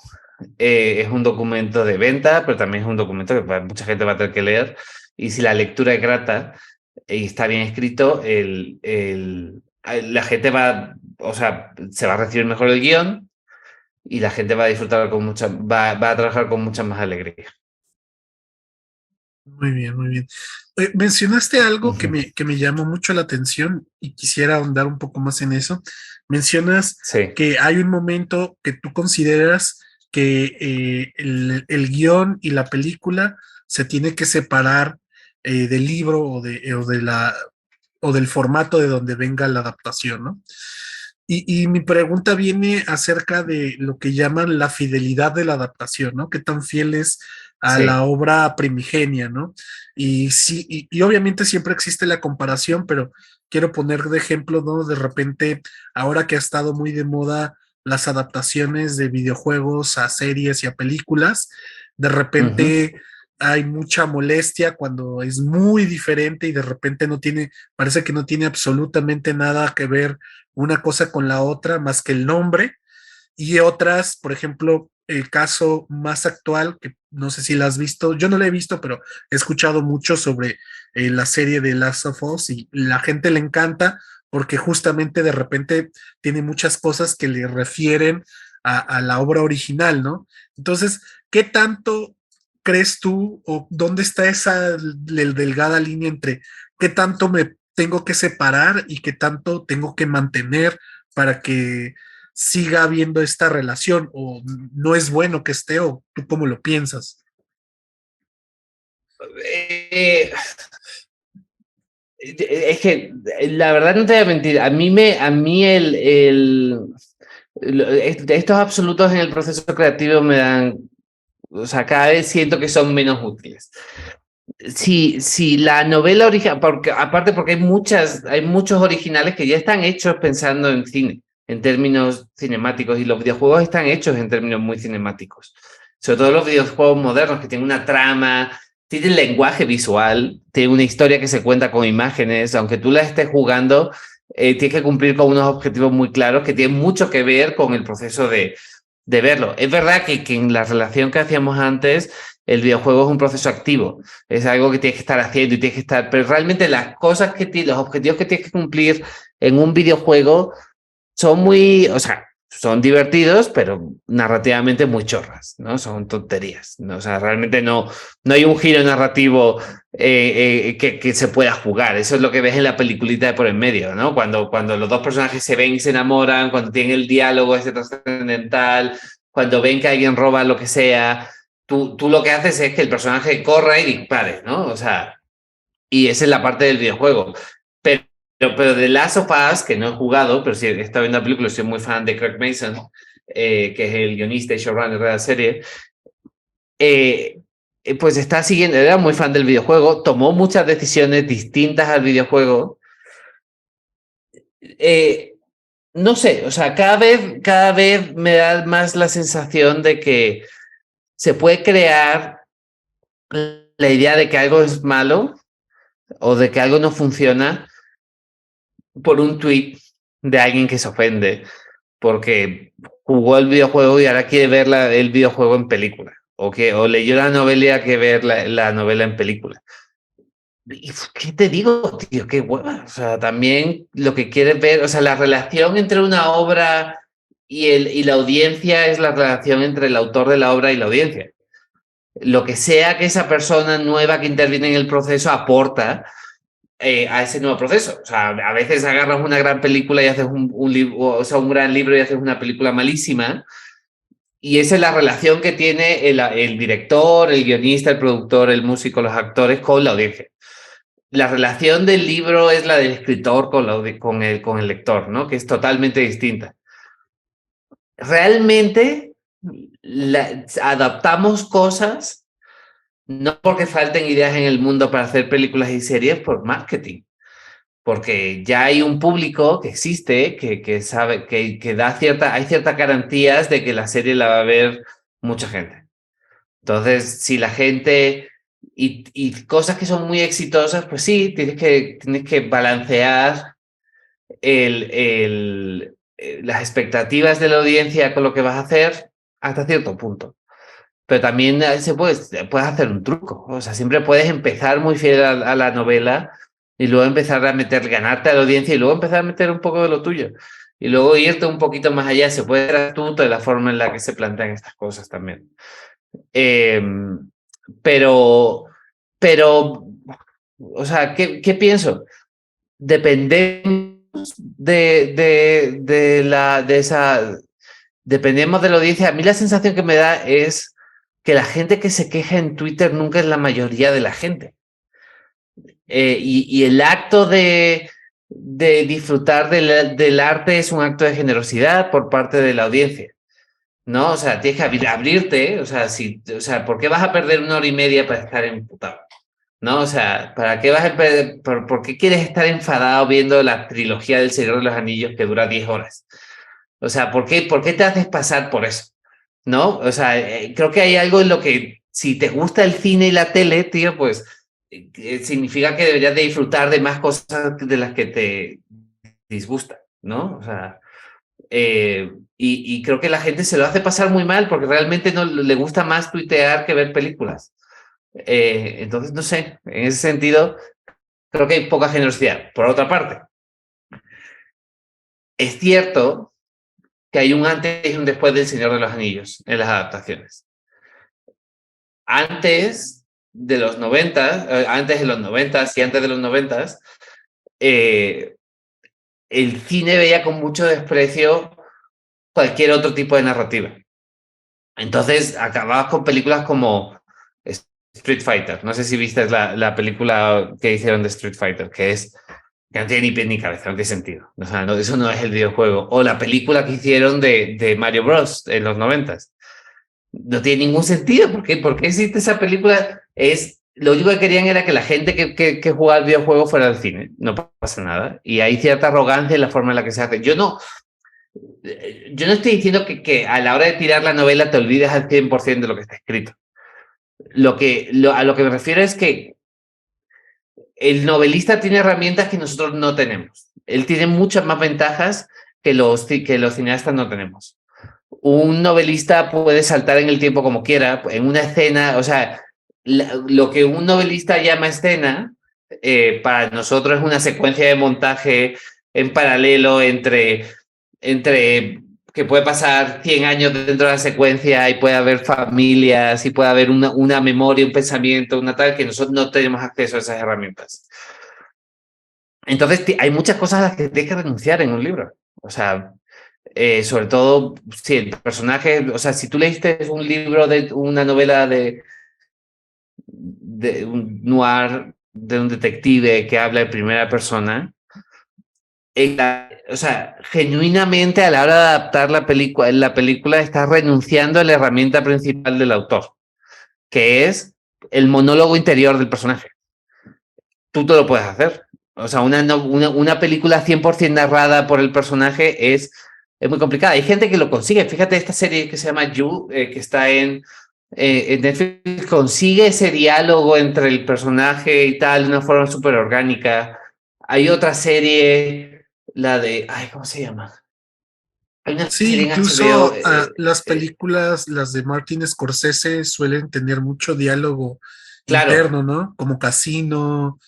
es un documento de venta, pero también es un documento que mucha gente va a tener que leer. Y si la lectura es grata y está bien escrito, la gente o sea, se va a recibir mejor el guión y la gente va a disfrutar va a trabajar con mucha más alegría. Muy bien, muy bien. Mencionaste algo que me llamó mucho la atención y quisiera ahondar un poco más en eso. Mencionas que hay un momento que tú consideras que el guión y la película se tiene que separar del libro o del formato de donde venga la adaptación, ¿no? Y mi pregunta viene acerca de lo que llaman la fidelidad de la adaptación, ¿no? ¿Qué tan fiel es a la obra primigenia, ¿no? Y sí, y obviamente siempre existe la comparación, pero quiero poner de ejemplo, ¿no? De repente, ahora que ha estado muy de moda las adaptaciones de videojuegos a series y a películas, de repente hay mucha molestia cuando es muy diferente y de repente parece que no tiene absolutamente nada que ver una cosa con la otra más que el nombre. Y otras, por ejemplo, el caso más actual, que no sé si la has visto, yo no la he visto, pero he escuchado mucho sobre la serie de Last of Us y la gente le encanta porque justamente de repente tiene muchas cosas que le refieren a la obra original, ¿no? Entonces, ¿qué tanto crees tú o dónde está esa delgada línea entre qué tanto me tengo que separar y qué tanto tengo que mantener para que siga habiendo esta relación o no es bueno que esté o tú cómo lo piensas? Es que la verdad no te voy a mentir, a mí estos absolutos en el proceso creativo me dan, o sea, cada vez siento que son menos útiles. Si la novela original, aparte porque hay muchos originales que ya están hechos pensando en cine, en términos cinemáticos, y los videojuegos están hechos en términos muy cinemáticos. Sobre todo los videojuegos modernos que tienen una trama, tienen lenguaje visual, tienen una historia que se cuenta con imágenes, aunque tú la estés jugando, tienes que cumplir con unos objetivos muy claros que tienen mucho que ver con el proceso de verlo. Es verdad que en la relación que hacíamos antes, el videojuego es un proceso activo, es algo que tienes que estar haciendo y tienes que estar, pero realmente las cosas los objetivos que tienes que cumplir en un videojuego son o sea, son divertidos, pero narrativamente muy chorras, ¿no? Son tonterías, ¿no? O sea, realmente no hay un giro narrativo que se pueda jugar. Eso es lo que ves en la peliculita de por en medio, ¿no? Cuando los dos personajes se ven y se enamoran, cuando tienen el diálogo ese trascendental, cuando ven que alguien roba lo que sea, tú lo que haces es que el personaje corra y dispare, ¿no? O sea, y esa es la parte del videojuego. Pero de Last of Us, que no he jugado, pero sí he estado viendo la película, soy muy fan de Craig Mason, que es el guionista y showrunner de la serie, pues está siguiendo, era muy fan del videojuego, tomó muchas decisiones distintas al videojuego. No sé, o sea, cada vez me da más la sensación de que se puede crear la idea de que algo es malo o de que algo no funciona por un tweet de alguien que se ofende porque jugó el videojuego y ahora quiere ver el videojuego en película o leyó la novela y hay que ver la novela en película. ¿Y qué te digo, tío? Qué hueva. O sea, también lo que quieres ver, o sea, la relación entre una obra y la audiencia es la relación entre el autor de la obra y la audiencia. Lo que sea que esa persona nueva que interviene en el proceso aporta a ese nuevo proceso. O sea, a veces agarras una gran película y haces un libro, o sea, un gran libro y haces una película malísima. Y esa es la relación que tiene el director, el guionista, el productor, el músico, los actores con la audiencia. La relación del libro es la del escritor con el lector, ¿no? Que es totalmente distinta. Realmente adaptamos cosas no porque falten ideas en el mundo para hacer películas y series por marketing, porque ya hay un público que existe, que sabe, que hay ciertas garantías de que la serie la va a ver mucha gente. Entonces, si la gente y cosas que son muy exitosas, pues sí, tienes que balancear las expectativas de la audiencia con lo que vas a hacer hasta cierto punto. Pero también puedes hacer un truco. O sea, siempre puedes empezar muy fiel a la novela y luego empezar a ganarte a la audiencia y luego empezar a meter un poco de lo tuyo. Y luego irte un poquito más allá. Se puede ser astuto de la forma en la que se plantean estas cosas también. Pero, o sea, ¿qué pienso? Dependemos dependemos de la audiencia. A mí la sensación que me da es que la gente que se queja en Twitter nunca es la mayoría de la gente. Y el acto de disfrutar del arte es un acto de generosidad por parte de la audiencia. ¿No? O sea, tienes que abrirte, o sea, ¿por qué vas a perder 1 hora y media para estar emputado? ¿No? O sea, ¿para qué vas a perder, por qué quieres estar enfadado viendo la trilogía del Señor de los Anillos que dura 10 horas? O sea, ¿por qué te haces pasar por eso? ¿No? O sea, creo que hay algo en lo que, si te gusta el cine y la tele, tío, pues significa que deberías de disfrutar de más cosas de las que te disgustan, ¿no? O sea, y creo que la gente se lo hace pasar muy mal porque realmente no le gusta más tuitear que ver películas. Entonces, no sé, en ese sentido, creo que hay poca generosidad. Por otra parte, es cierto que hay un antes y un después del Señor de los Anillos en las adaptaciones. Antes de los 90, antes de los 90 y antes de los 90, el cine veía con mucho desprecio cualquier otro tipo de narrativa. Entonces acababas con películas como Street Fighter. No sé si viste la película que hicieron de Street Fighter, que no tiene ni pie ni cabeza, no tiene sentido. O sea, eso no es el videojuego. O la película que hicieron de Mario Bros. En los 90. No tiene ningún sentido. ¿Por qué existe esa película? Lo único que querían era que la gente que jugaba al videojuego fuera al cine. No pasa nada. Y hay cierta arrogancia en la forma en la que se hace. Yo no estoy diciendo que a la hora de tirar la novela te olvides al 100% de lo que está escrito. A lo que me refiero es que el novelista tiene herramientas que nosotros no tenemos. Él tiene muchas más ventajas que los cineastas no tenemos. Un novelista puede saltar en el tiempo como quiera, en una escena, o sea, lo que un novelista llama escena, para nosotros es una secuencia de montaje en paralelo entre que puede pasar 100 años dentro de la secuencia y puede haber familias y puede haber una memoria, un pensamiento, una tal, que nosotros no tenemos acceso a esas herramientas. Entonces, hay muchas cosas a las que tienes que renunciar en un libro. O sea, Sobre todo, si el personaje, o sea, si tú leíste un libro de una novela de un noir, de un detective que habla en primera persona, o sea, genuinamente a la hora de adaptar la película estás renunciando a la herramienta principal del autor, que es el monólogo interior del personaje. Tú te lo puedes hacer. O sea, una película 100% narrada por el personaje es muy complicada. Hay gente que lo consigue. Fíjate, esta serie que se llama You, que está en Netflix, consigue ese diálogo entre el personaje y tal de una forma súper orgánica. Hay otra serie, la de... Ay, ¿cómo se llama? Hay una Sí, serie en HBO. incluso las películas, las de Martin Scorsese, suelen tener mucho diálogo Claro, interno, ¿no? Como Casino,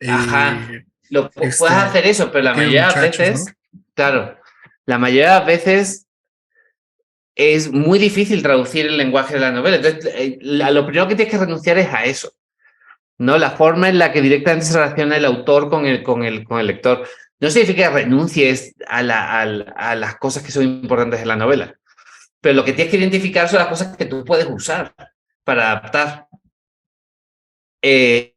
ajá. eh, Puedes este, hacer eso, pero la Pequeños mayoría de Muchachos, veces, ¿no? claro, la mayoría de veces es muy difícil traducir el lenguaje de la novela. Entonces, lo primero que tienes que renunciar es a eso, ¿no? La forma en la que directamente se relaciona el autor con el lector. No significa que renuncies a las cosas que son importantes en la novela, pero lo que tienes que identificar son las cosas que tú puedes usar para adaptar. Eh,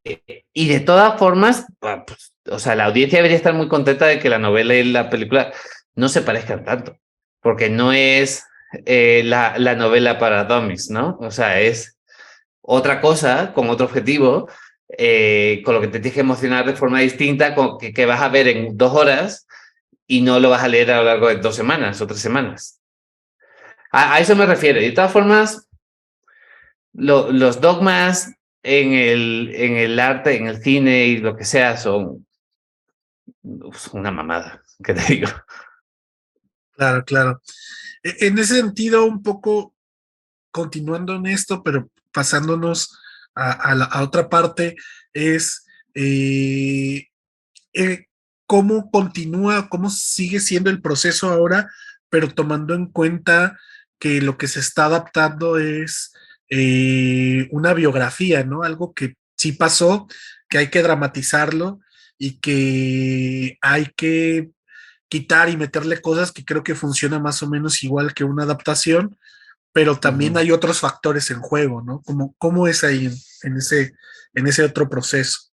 y de todas formas, pues, o sea, la audiencia debería estar muy contenta de que la novela y la película no se parezcan tanto, porque no es la novela para dummies, ¿no? O sea, es otra cosa, con otro objetivo, con lo que te tienes que emocionar de forma distinta, que vas a ver en 2 horas y no lo vas a leer a lo largo de 2 semanas o 3 semanas. A eso me refiero. Y de todas formas, los dogmas en el arte, en el cine y lo que sea son una mamada, ¿qué te digo? Claro, claro. En ese sentido, un poco continuando en esto, pero pasándonos a otra parte, es eh, eh, cómo continúa, cómo sigue siendo el proceso ahora, pero tomando en cuenta que lo que se está adaptando es una biografía, ¿no? Algo que sí pasó, que hay que dramatizarlo y que hay que quitar y meterle cosas que creo que funciona más o menos igual que una adaptación, pero también Uh-huh. hay otros factores en juego, ¿no? ¿Cómo es ahí en ese otro proceso?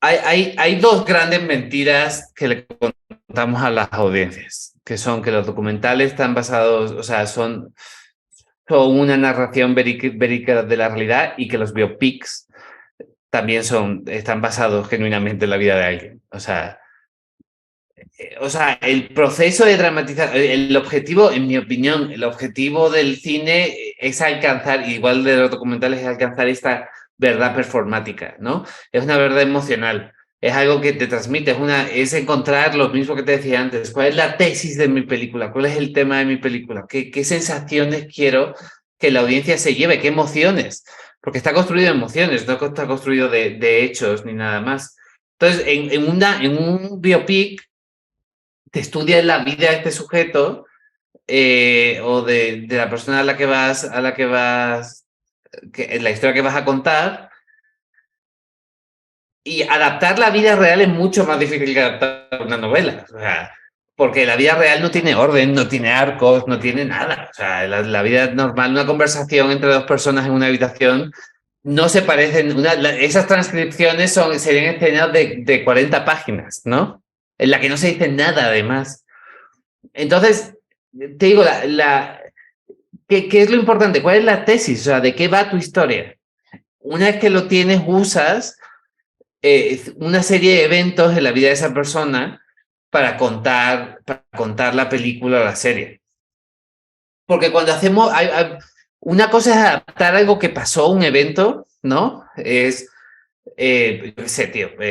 Hay dos grandes mentiras que le contamos a las audiencias, que son que los documentales están basados, o sea, son una narración verídica de la realidad y que los biopics también están basados genuinamente en la vida de alguien. O sea, el proceso de dramatizar, el objetivo, en mi opinión, el objetivo del cine es alcanzar, igual de los documentales, es alcanzar esta verdad performática, ¿no? Es una verdad emocional, es algo que te transmite, es encontrar lo mismo que te decía antes, cuál es la tesis de mi película, cuál es el tema de mi película, qué sensaciones quiero que la audiencia se lleve, qué emociones, porque está construido de emociones, no está construido de hechos ni nada más. Entonces, en un biopic, te estudias la vida de este sujeto o de la persona la historia que vas a contar, y adaptar la vida real es mucho más difícil que adaptar una novela. O sea, porque la vida real no tiene orden, no tiene arcos, no tiene nada. O sea, la vida normal, una conversación entre dos personas en una habitación, no se parecen. Esas transcripciones serían escenas de 40 páginas, ¿no? En la que no se dice nada, además. Entonces, te digo, ¿qué es lo importante? ¿Cuál es la tesis? O sea, ¿de qué va tu historia? Una vez que lo tienes, usas una serie de eventos en la vida de esa persona para contar la película o la serie. Porque cuando hacemos, una cosa es adaptar algo que pasó, un evento, ¿no? Yo qué sé, tío, la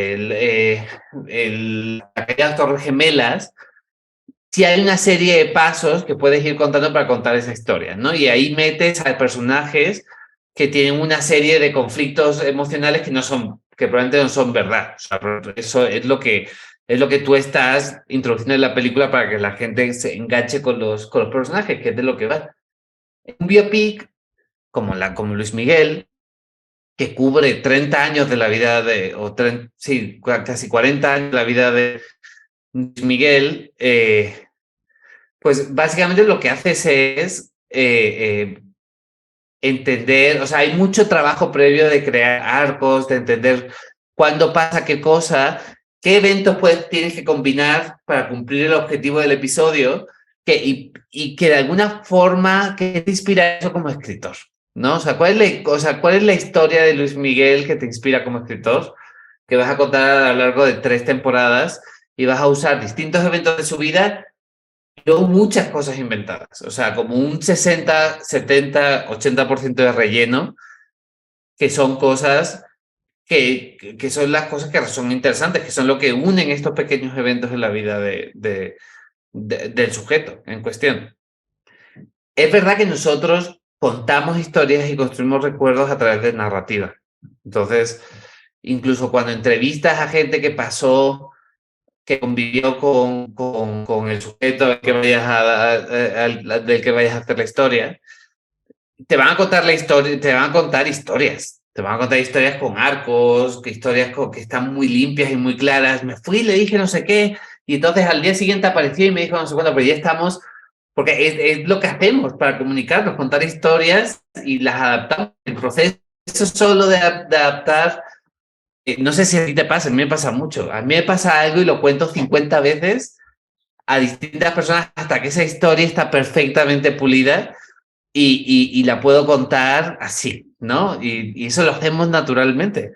caída de las Torres Gemelas. Si hay una serie de pasos que puedes ir contando para contar esa historia, ¿no? Y ahí metes a personajes que tienen una serie de conflictos emocionales que probablemente no son verdad. O sea, eso es lo que tú estás introduciendo en la película para que la gente se enganche con los personajes, que es de lo que va. Un biopic como Luis Miguel, que cubre 30 años de la vida sí, casi 40 años de la vida de Luis Miguel, Pues básicamente lo que haces es entender, o sea, hay mucho trabajo previo de crear arcos, de entender cuándo pasa qué cosa, qué eventos tienes que combinar para cumplir el objetivo del episodio y que de alguna forma, ¿qué te inspira eso como escritor? ¿No? O sea, ¿cuál es la historia de Luis Miguel que te inspira como escritor? Que vas a contar a lo largo de 3 temporadas y vas a usar distintos eventos de su vida y luego muchas cosas inventadas. O sea, como un 60, 70, 80% de relleno, que son cosas que son las cosas que son interesantes, que son lo que unen estos pequeños eventos en la vida del sujeto en cuestión. Es verdad que nosotros contamos historias y construimos recuerdos a través de narrativa. Entonces, incluso cuando entrevistas a gente que convivió con el sujeto del que vayas a hacer la historia, te van a contar la historia, te van a contar historias. Te van a contar historias con arcos, historias que están muy limpias y muy claras. Me fui, le dije no sé qué, y entonces al día siguiente apareció y me dijo no sé cuándo, pero ya estamos, porque es lo que hacemos para comunicarnos, contar historias y las adaptamos. El proceso solo de adaptar, no sé si a ti te pasa, a mí me pasa mucho. A mí me pasa algo y lo cuento 50 veces a distintas personas hasta que esa historia está perfectamente pulida y la puedo contar así, ¿no? Y eso lo hacemos naturalmente.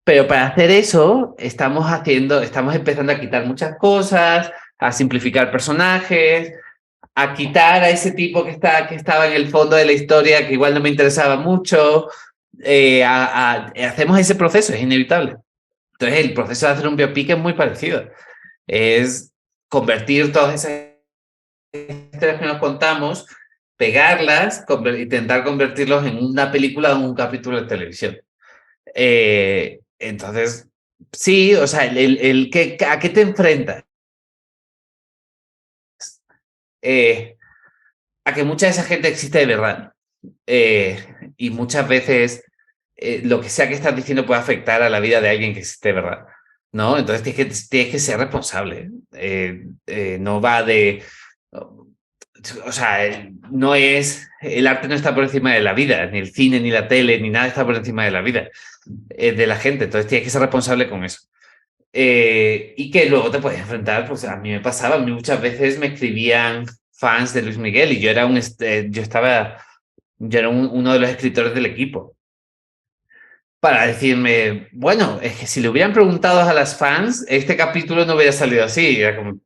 Pero para hacer eso estamos empezando a quitar muchas cosas, a simplificar personajes, a quitar a ese tipo que estaba en el fondo de la historia que igual no me interesaba mucho. Hacemos ese proceso, es inevitable. Entonces el proceso de hacer un biopic es muy parecido. Es convertir todas esas historias que nos contamos, pegarlas, intentar convertirlos en una película o en un capítulo de televisión. Entonces, sí, o sea, ¿a qué te enfrentas? A que mucha de esa gente existe de verdad. Y muchas veces lo que sea que estás diciendo puede afectar a la vida de alguien que existe de verdad, ¿no? Entonces tienes que ser responsable. No va de... O sea, no es... El arte no está por encima de la vida, ni el cine, ni la tele, ni nada está por encima de la vida de la gente. Entonces tienes que ser responsable con eso. Y que luego te puedes enfrentar, pues a mí me pasaba, a mí muchas veces me escribían fans de Luis Miguel y yo era uno de los escritores del equipo. Para decirme, bueno, es que si le hubieran preguntado a las fans, este capítulo no hubiera salido así. Era como,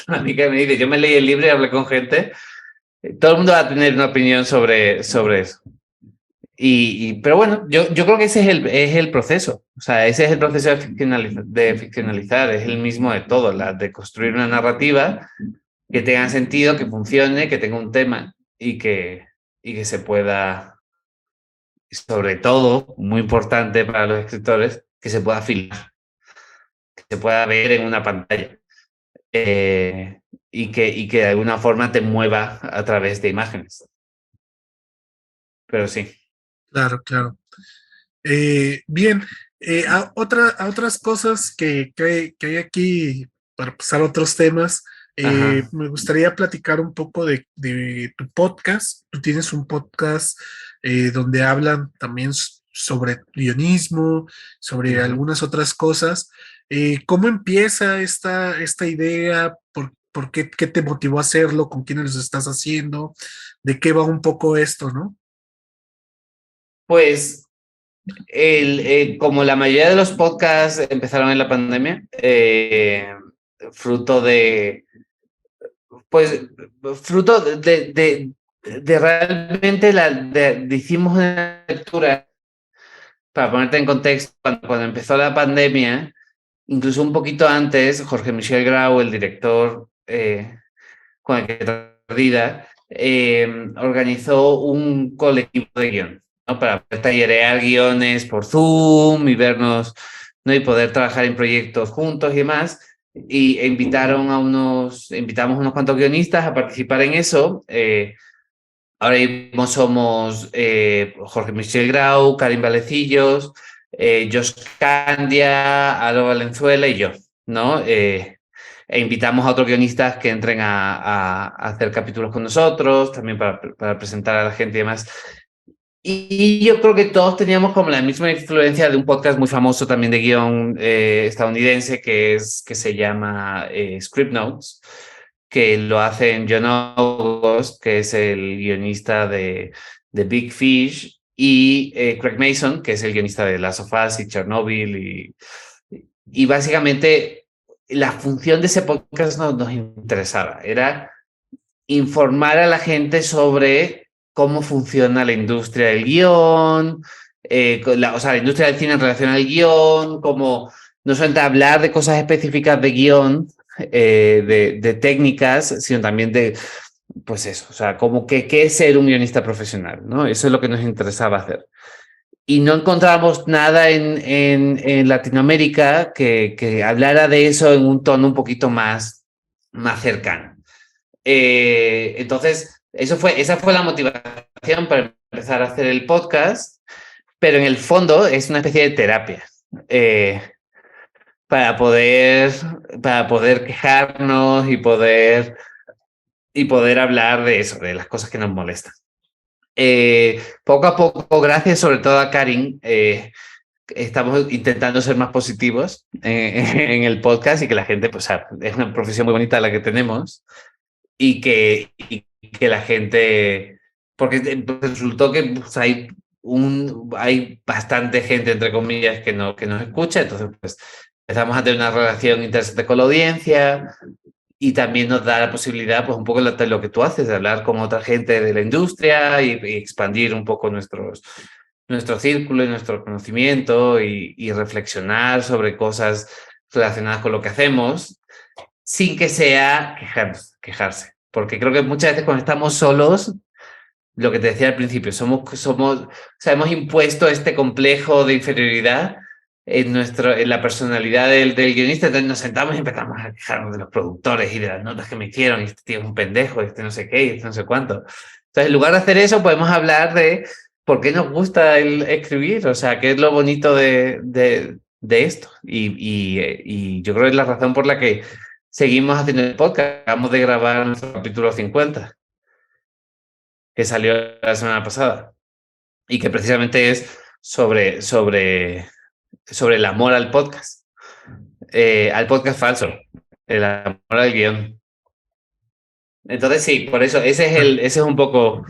a mí que me dice, yo me leí el libro y hablé con gente, todo el mundo va a tener una opinión sobre eso. Pero bueno, yo creo que ese es el proceso. O sea, ese es el proceso de ficcionalizar, es el mismo de todo, de construir una narrativa que tenga sentido, que funcione, que tenga un tema y que se pueda, sobre todo, muy importante para los escritores, que se pueda filmar, que se pueda ver en una pantalla y que de alguna forma te mueva a través de imágenes. Pero sí. Claro, claro. Bien, a otras cosas que hay aquí para pasar a otros temas, me gustaría platicar un poco de tu podcast. Tú tienes un podcast donde hablan también sobre guionismo, sobre algunas otras cosas. ¿Cómo empieza esta idea? ¿Qué te motivó a hacerlo? ¿Con quiénes lo estás haciendo? ¿De qué va un poco esto, no? Pues como la mayoría de los podcasts empezaron en la pandemia, fruto de realmente hicimos una lectura, para ponerte en contexto, cuando empezó la pandemia, incluso un poquito antes, Jorge Michel Grau, el director con el que Perdida, organizó un colectivo de guión, ¿no? Para poder tallerear guiones por Zoom y vernos, ¿no? Y poder trabajar en proyectos juntos y demás. Y invitamos a unos cuantos guionistas a participar en eso. Ahora mismo somos Jorge Michel Grau, Karim Valecillos, Josh Candia, Alo Valenzuela y yo, ¿no? E invitamos a otros guionistas que entren a hacer capítulos con nosotros, también para presentar a la gente y demás. Y yo creo que todos teníamos como la misma influencia de un podcast muy famoso también de guión estadounidense que se llama Script Notes, que lo hacen John August, que es el guionista de Big Fish, y Craig Mason, que es el guionista de Last of Us y Chernobyl. Y básicamente la función de ese podcast nos interesaba, era informar a la gente sobre cómo funciona la industria del guión, o sea, la industria del cine en relación al guión, como no solamente hablar de cosas específicas de guión, de técnicas, sino también de, pues eso, o sea, como que qué es ser un guionista profesional, ¿no? Eso es lo que nos interesaba hacer. Y no encontramos nada en Latinoamérica que hablara de eso en un tono un poquito más cercano. Entonces, esa fue la motivación para empezar a hacer el podcast, pero en el fondo es una especie de terapia para poder quejarnos y poder hablar de eso, de las cosas que nos molestan. Poco a poco, gracias sobre todo a Karin, estamos intentando ser más positivos en el podcast y que la gente, pues, es una profesión muy bonita la que tenemos. Y que la gente, porque resultó que pues, hay bastante gente, entre comillas, que nos escucha, entonces pues empezamos a tener una relación interesante con la audiencia y también nos da la posibilidad, pues un poco lo que tú haces, de hablar con otra gente de la industria y expandir un poco nuestro círculo y nuestro conocimiento y reflexionar sobre cosas relacionadas con lo que hacemos sin que sea quejarse. Porque creo que muchas veces cuando estamos solos, lo que te decía al principio, o sea, hemos impuesto este complejo de inferioridad en la personalidad del guionista, entonces nos sentamos y empezamos a quejarnos de los productores y de las notas que me hicieron, y este tío es un pendejo, y este no sé qué, y este no sé cuánto. Entonces, en lugar de hacer eso, podemos hablar de por qué nos gusta el escribir, o sea, qué es lo bonito de esto. Y yo creo que es la razón por la que seguimos haciendo el podcast. Acabamos de grabar nuestro capítulo 50, que salió la semana pasada, y que precisamente es sobre el amor al podcast falso, el amor al guión. Entonces sí, por eso ese es un poco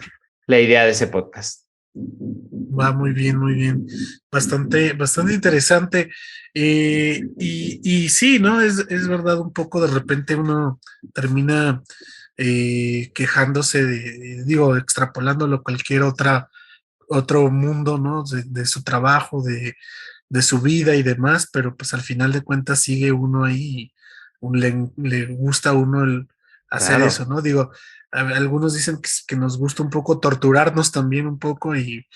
la idea de ese podcast. Va muy bien, muy bien. Bastante interesante. Y sí, ¿no? Es verdad, un poco de repente uno termina quejándose digo, extrapolándolo a cualquier otro mundo, ¿no? De su trabajo, de su vida y demás, pero pues al final de cuentas sigue uno ahí, le gusta a uno el hacer Claro. eso, ¿no? Digo, algunos dicen que nos gusta un poco torturarnos también un poco y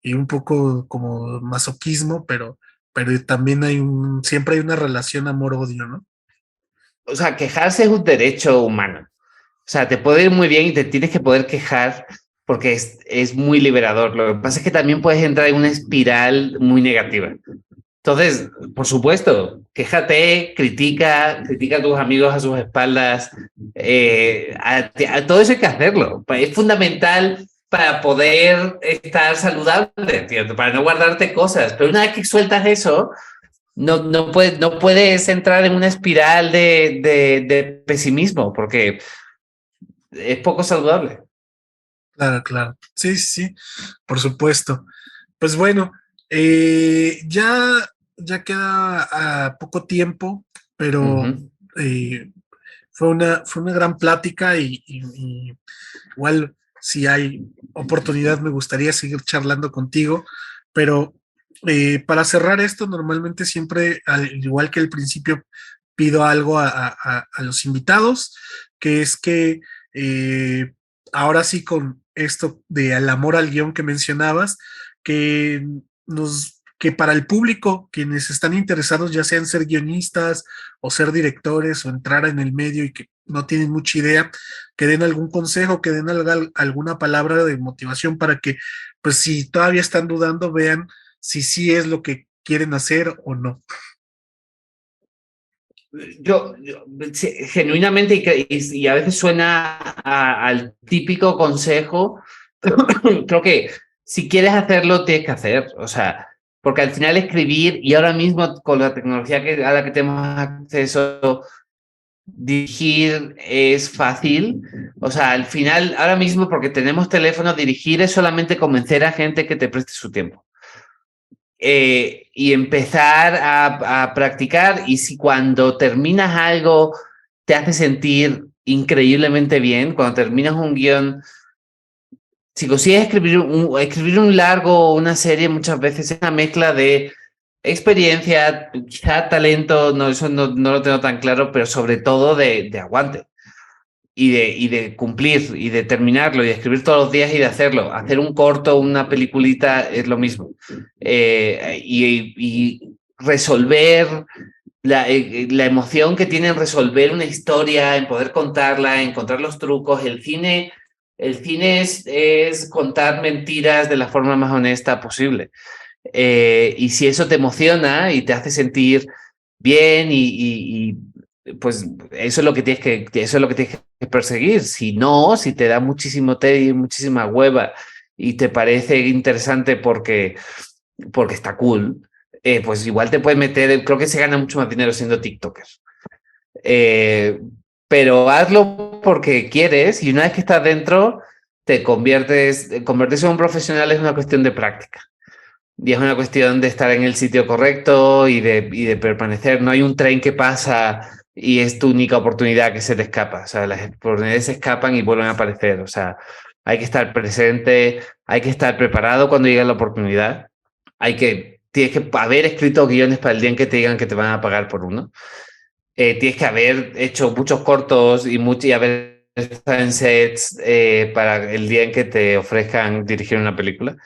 un poco como masoquismo, pero también siempre hay una relación amor-odio, ¿no? O sea, quejarse es un derecho humano. O sea, te puede ir muy bien y te tienes que poder quejar porque es muy liberador. Lo que pasa es que también puedes entrar en una espiral muy negativa. Entonces, por supuesto, quéjate, critica a tus amigos a sus espaldas. A todo eso hay que hacerlo. Es fundamental para poder estar saludable, tío, para no guardarte cosas. Pero una vez que sueltas eso, no puedes entrar en una espiral de pesimismo porque es poco saludable. Claro, claro. Sí, sí, sí, por supuesto. Pues bueno, ya queda poco tiempo, pero fue una gran plática y igual si hay oportunidad me gustaría seguir charlando contigo, pero para cerrar esto, normalmente siempre, al igual que al principio, pido algo a los invitados, que es que ahora sí con esto de al amor al guión que mencionabas, que para el público, quienes están interesados, ya sean ser guionistas o ser directores o entrar en el medio y que no tienen mucha idea, que den algún consejo, que den alguna palabra de motivación para que, pues si todavía están dudando, vean si sí es lo que quieren hacer o no. Genuinamente, y a veces suena al típico consejo, creo que si quieres hacerlo, tienes que hacer. O sea, porque al final escribir, y ahora mismo con la tecnología a la que tenemos acceso, dirigir es fácil. O sea, al final, ahora mismo, porque tenemos teléfonos, dirigir es solamente convencer a gente que te preste su tiempo. Y empezar a practicar, y si cuando terminas algo te hace sentir increíblemente bien, cuando terminas un guión, si consigues escribir un largo o una serie, muchas veces es una mezcla de experiencia, quizá talento, no, eso no lo tengo tan claro, pero sobre todo de aguante. Y de cumplir y de terminarlo y de escribir todos los días y de hacerlo. Hacer un corto, una peliculita es lo mismo. Y resolver la emoción que tiene en resolver una historia, en poder contarla, encontrar los trucos. El cine es contar mentiras de la forma más honesta posible. Y si eso te emociona y te hace sentir bien pues eso es lo que tienes que perseguir. Si no, si te da muchísimo tedio, muchísima hueva y te parece interesante porque está cool, pues igual te puedes meter. Creo que se gana mucho más dinero siendo TikToker. Pero hazlo porque quieres, y una vez que estás dentro, convertirse en un profesional es una cuestión de práctica. Y es una cuestión de estar en el sitio correcto y de permanecer. No hay un tren que pasa y es tu única oportunidad que se te escapa. O sea, las oportunidades se escapan y vuelven a aparecer. O sea, hay que estar presente, hay que estar preparado cuando llegue la oportunidad. Tienes que haber escrito guiones para el día en que te digan que te van a pagar por uno. Tienes que haber hecho muchos cortos y haber estado en sets para el día en que te ofrezcan dirigir una película.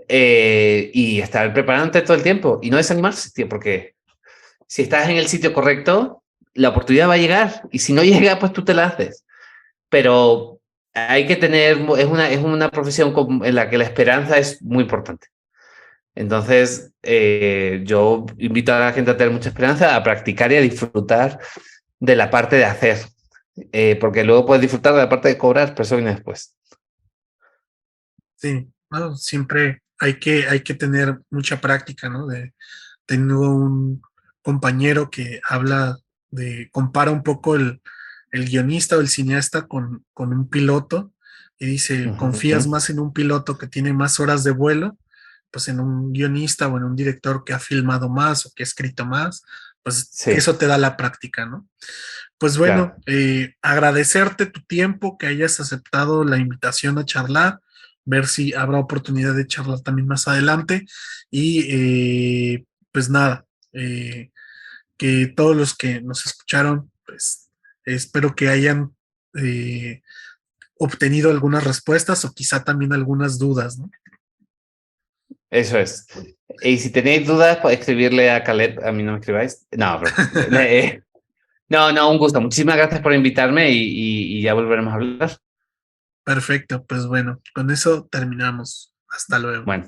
Y estar preparándote todo el tiempo y no desanimarse, tío, porque si estás en el sitio correcto, la oportunidad va a llegar, y si no llega, pues tú te la haces. Pero hay que tener, es una profesión en la que la esperanza es muy importante. Entonces, yo invito a la gente a tener mucha esperanza, a practicar y a disfrutar de la parte de hacer, porque luego puedes disfrutar de la parte de cobrar, pero eso viene después. Sí, no, siempre hay que tener mucha práctica, ¿no? Tengo un compañero que compara un poco el guionista o el cineasta con un piloto, y dice, ¿confías más en un piloto que tiene más horas de vuelo? Pues en un guionista o en un director que ha filmado más o que ha escrito más, pues Sí, eso te da la práctica, ¿no? Pues bueno, claro. agradecerte tu tiempo, que hayas aceptado la invitación a charlar, ver si habrá oportunidad de charlar también más adelante. Y pues nada, que todos los que nos escucharon, pues espero que hayan obtenido algunas respuestas o quizá también algunas dudas, ¿no? Eso es. Y si tenéis dudas, podéis escribirle a Caleb. A mí no me escribáis. No, bro. No, un gusto. Muchísimas gracias por invitarme y ya volveremos a hablar. Perfecto, pues bueno, con eso terminamos. Hasta luego. Bueno.